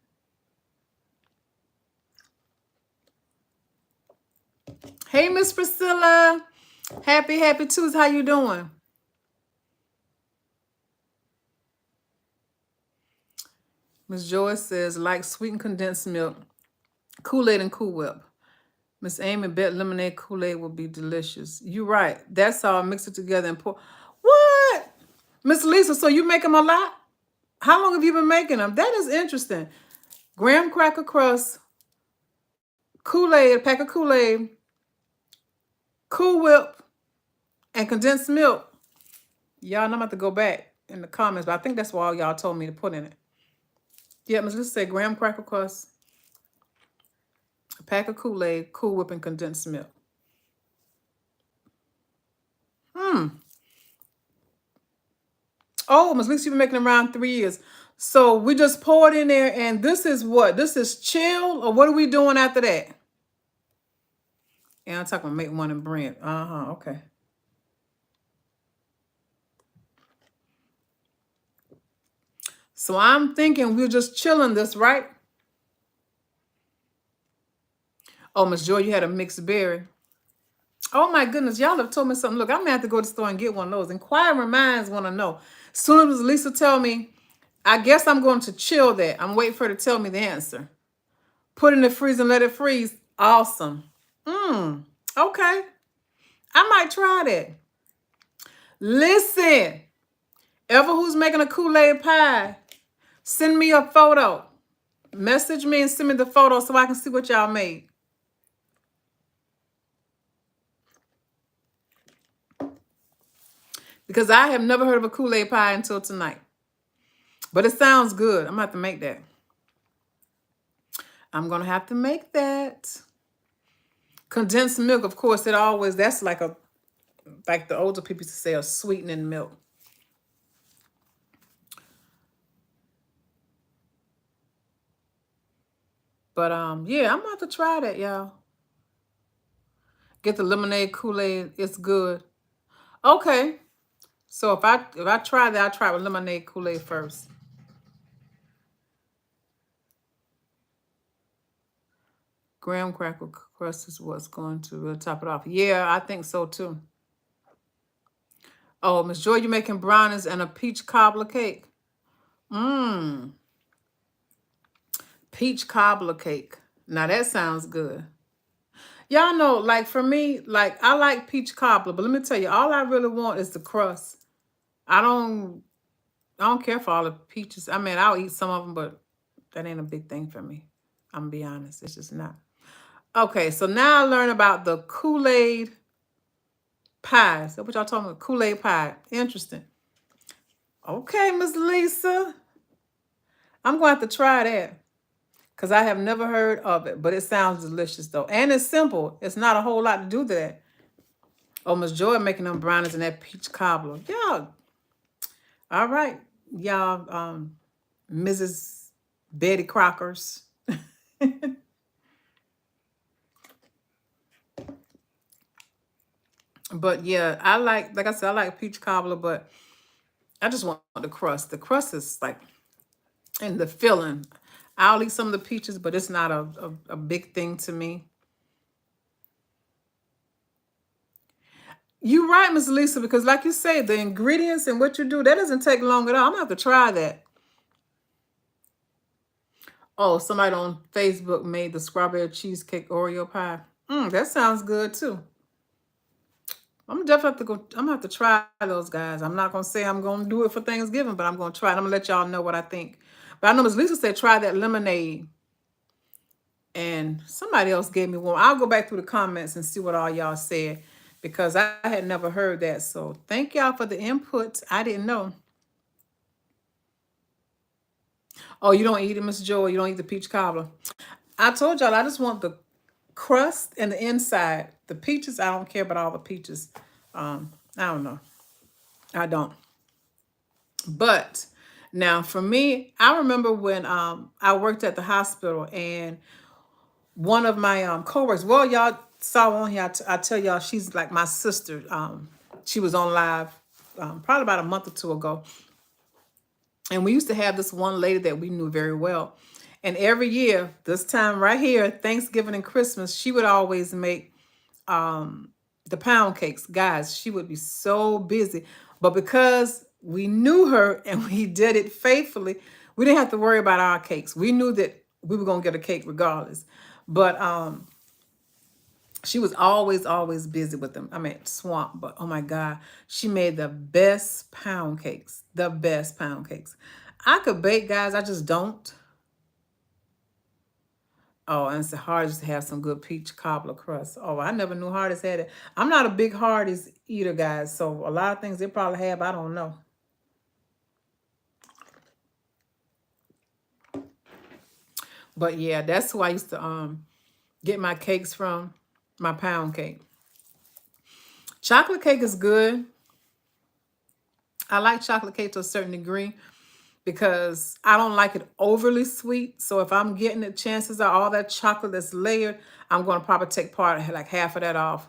Hey, Miss Priscilla. Happy Tuesday. How you doing? Miss Joyce says, like sweetened condensed milk, Kool-Aid and Cool Whip. Miss Amy bet lemonade Kool-Aid will be delicious. You're right. That's all. Mix it together and pour. What? Miss Lisa, so you make them a lot? How long have you been making them? That is interesting. Graham cracker crust, Kool-Aid, a pack of Kool-Aid, Cool Whip, and condensed milk. Y'all, I'm about to go back in the comments, but I think that's what all y'all told me to put in it. Yeah, Miss Lisa said graham cracker crust, a pack of Kool-Aid, Cool Whip, and condensed milk. Oh, Miss Lisa, you've been making them around 3 years. So we just pour it in there, and this is what? This is chill, or what are we doing after that? Yeah, I'm talking about make one and Brent. Okay. So I'm thinking we're just chilling this, right? Oh, Miss Joy, you had a mixed berry. Oh my goodness, y'all have told me something. Look, I'm gonna have to go to the store and get one of those. Inquiring minds want to know. Soon as Lisa tell me, I guess I'm going to chill that. I'm waiting for her to tell me the answer. Put it in the freezer and let it freeze. Awesome. Okay. I might try that. Listen, ever who's making a Kool-Aid pie, send me a photo. Message me and send me the photo so I can see what y'all made. Because I have never heard of a Kool-Aid pie until tonight. But it sounds good. I'm going to have to make that. I'm going to have to make that. Condensed milk, of course, that's like the older people used to say, a sweetening milk. But yeah, I'm about to try that, y'all. Get the lemonade Kool-Aid. It's good. Okay. So if I try that, I'll try it with lemonade Kool-Aid first. Graham cracker crust is what's going to really top it off. Yeah, I think so too. Oh, Miss Joy, you making brownies and a peach cobbler cake. Peach cobbler cake. Now that sounds good. Y'all know, like for me, like I like peach cobbler, but let me tell you, all I really want is the crust. I don't care for all the peaches. I mean, I'll eat some of them, but that ain't a big thing for me. I'm gonna be honest. It's just not. Okay, so now I learn about the Kool-Aid pie. So what y'all talking about? Kool-Aid pie. Interesting. Okay, Miss Lisa. I'm going to have to try that because I have never heard of it, but it sounds delicious though. And it's simple. It's not a whole lot to do to that. Oh, Miss Joy making them brownies and that peach cobbler. Y'all, all right. Y'all, Mrs. Betty Crockers. But yeah, like I said, I like peach cobbler, but I just want the crust. The crust is like, and the filling. I'll eat some of the peaches, but it's not a big thing to me. You're right, Miss Lisa, because like you say, the ingredients and what you do, that doesn't take long at all. I'm gonna have to try that. Oh, somebody on Facebook made the strawberry cheesecake Oreo pie. That sounds good too. I'm definitely have to go. I'm gonna have to try those guys. I'm not gonna say I'm gonna do it for Thanksgiving, but I'm gonna try it. I'm gonna let y'all know what I think. But I know Miss Lisa said try that lemonade. And somebody else gave me one. I'll go back through the comments and see what all y'all said because I had never heard that. So thank y'all for the input. I didn't know. Oh, you don't eat it, Miss Joy. You don't eat the peach cobbler. I told y'all I just want the crust and the inside. The peaches, I don't care about all the peaches. I don't know. I don't. But now for me, I remember when I worked at the hospital and one of my coworkers, well, y'all saw on here, I tell y'all she's like my sister. She was on live probably about a month or two ago. And we used to have this one lady that we knew very well. And every year, this time right here, Thanksgiving and Christmas, she would always make the pound cakes. Guys, she would be so busy. But because we knew her and we did it faithfully, we didn't have to worry about our cakes. We knew that we were going to get a cake regardless. But she was always busy with them. I mean, swamp, but oh my God, she made the best pound cakes. The best pound cakes. I could bake, guys. I just don't. Oh, and it's hard just to have some good peach cobbler crust. Oh, I never knew Hardee's had it. I'm not a big Hardee's eater, guys. So a lot of things they probably have, I don't know. But yeah, that's who I used to get my cakes from, my pound cake. Chocolate cake is good. I like chocolate cake to a certain degree because I don't like it overly sweet. So if I'm getting it, chances are all that chocolate that's layered, I'm going to probably take part, like half of that off.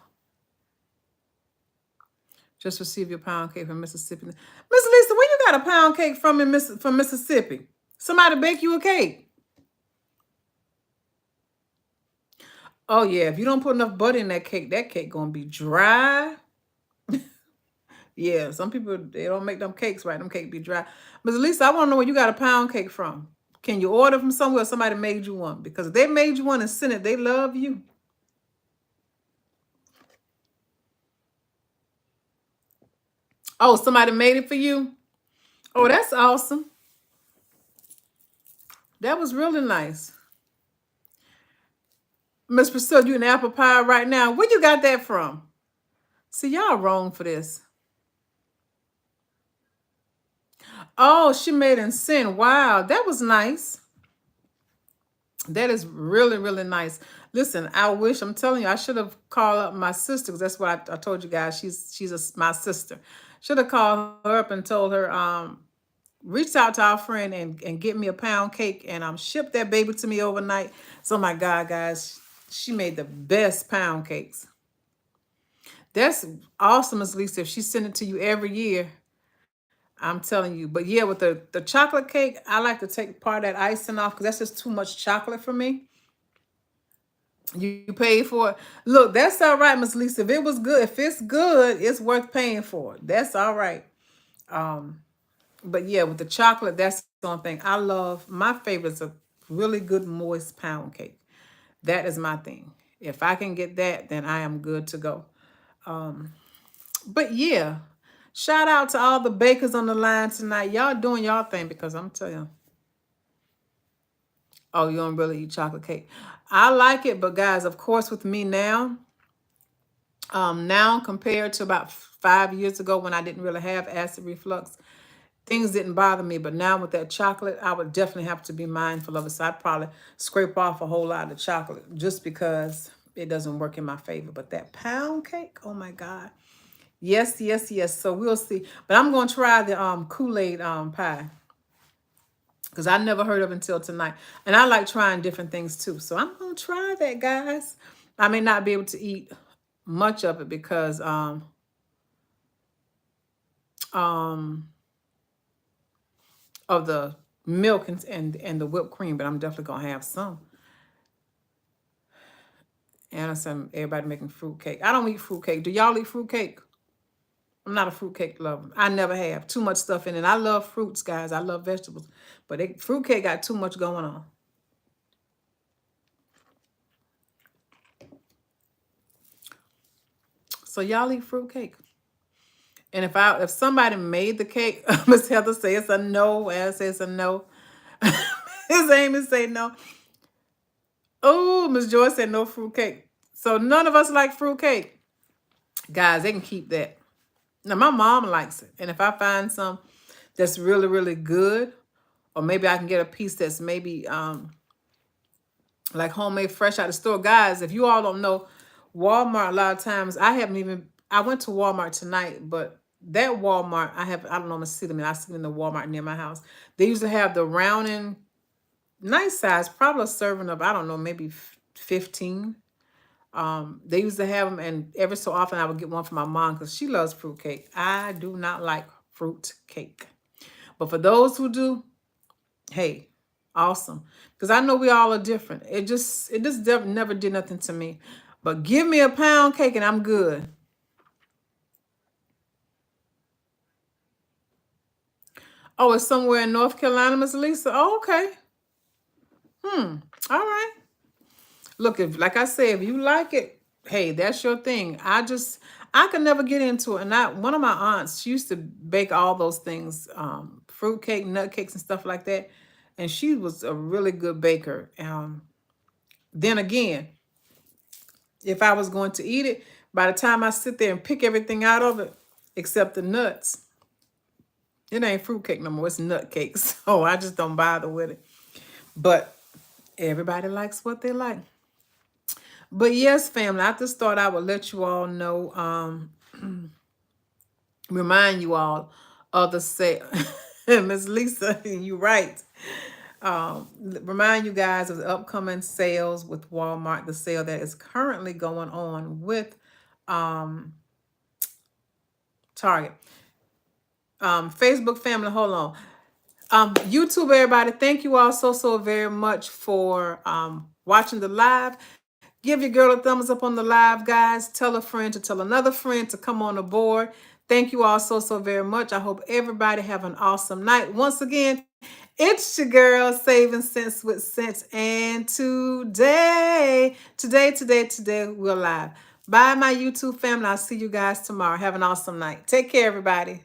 Just receive your pound cake from Mississippi. Miss Lisa, where you got a pound cake from from Mississippi? Somebody bake you a cake. Oh yeah, if you don't put enough butter in that cake gonna be dry. Yeah, some people they don't make them cakes right. Them cake be dry. Miss Lisa, I want to know where you got a pound cake from. Can you order from somewhere or somebody made you one? Because if they made you one and sent it, they love you. Oh, somebody made it for you? Oh, that's awesome. That was really nice. Miss Priscilla, you in apple pie right now. Where you got that from? See, y'all wrong for this. Oh, she made in sin. Wow, that was nice. That is really, really nice. Listen, I wish, I'm telling you, I should have called up my sister because that's what I told you guys. My sister. Should have called her up and told her, reached out to our friend and get me a pound cake and ship that baby to me overnight. So my God, guys, she made the best pound cakes. That's awesome, Miss Lisa. If she sent it to you every year, I'm telling you. But yeah, with the chocolate cake, I like to take part of that icing off because that's just too much chocolate for me. You paid for it. Look, that's all right, Miss Lisa. If it was good, if it's good, it's worth paying for. That's all right. But yeah, with the chocolate, that's the only thing. I love, my favorite is a really good moist pound cake. That is my thing. If I can get that, then I am good to go. But yeah, shout out to all the bakers on the line tonight. Y'all doing y'all thing because I'm telling you. Oh, you don't really eat chocolate cake. I like it, but guys, of course, with me now compared to about 5 years ago when I didn't really have acid reflux, things didn't bother me. But now with that chocolate, I would definitely have to be mindful of it. So I'd probably scrape off a whole lot of chocolate just because it doesn't work in my favor. But that pound cake, oh my God. Yes, yes, yes. So we'll see. But I'm going to try the Kool-Aid pie because I never heard of it until tonight. And I like trying different things too. So I'm going to try that, guys. I may not be able to eat much of it because of the milk and the whipped cream, but I'm definitely going to have some. And some everybody making fruit cake. I don't eat fruit cake. Do y'all eat fruit cake? I'm not a fruitcake lover. I never have. Too much stuff in it. I love fruits, guys. I love vegetables. But fruitcake got too much going on. So y'all eat fruitcake. And if somebody made the cake, Miss Heather says it's a no. As says a no. Miss Amy say no. Oh, Miss Joyce said no fruitcake. So none of us like fruitcake. Guys, they can keep that. Now, my mom likes it. And if I find some that's really, really good, or maybe I can get a piece that's maybe like homemade fresh out of the store. Guys, if you all don't know, Walmart, a lot of times, I went to Walmart tonight, but that Walmart, I don't know, I'm going to see them, and I see them in the Walmart near my house. They used to have the rounding, nice size, probably a serving of, I don't know, maybe 15. They used to have them, and every so often I would get one for my mom because she loves fruit cake. I do not like fruit cake. But for those who do, hey, awesome. Because I know we all are different. It just never did nothing to me. But give me a pound cake and I'm good. Oh, it's somewhere in North Carolina, Miss Lisa. Oh, okay. All right. Look, if like I said, if you like it, hey, that's your thing. I could never get into it. And one of my aunts, she used to bake all those things, fruit cake, nut cakes, and stuff like that. And she was a really good baker. Then again, if I was going to eat it, by the time I sit there and pick everything out of it, except the nuts, it ain't fruitcake no more. It's nut cake. So I just don't bother with it. But everybody likes what they like. But yes, family, I just thought I would let you all know, remind you all of the sale. Miss Lisa, you're right. Remind you guys of the upcoming sales with Walmart, the sale that is currently going on with Target. Facebook family, hold on. YouTube, everybody, thank you all so very much for watching the live. Give your girl a thumbs up on the live, guys. Tell a friend to tell another friend to come on aboard. Thank you all so very much. I hope everybody have an awesome night. Once again, it's your girl Saving Sense with Sense. And today, we're live. Bye, my YouTube family. I'll see you guys tomorrow. Have an awesome night. Take care, everybody.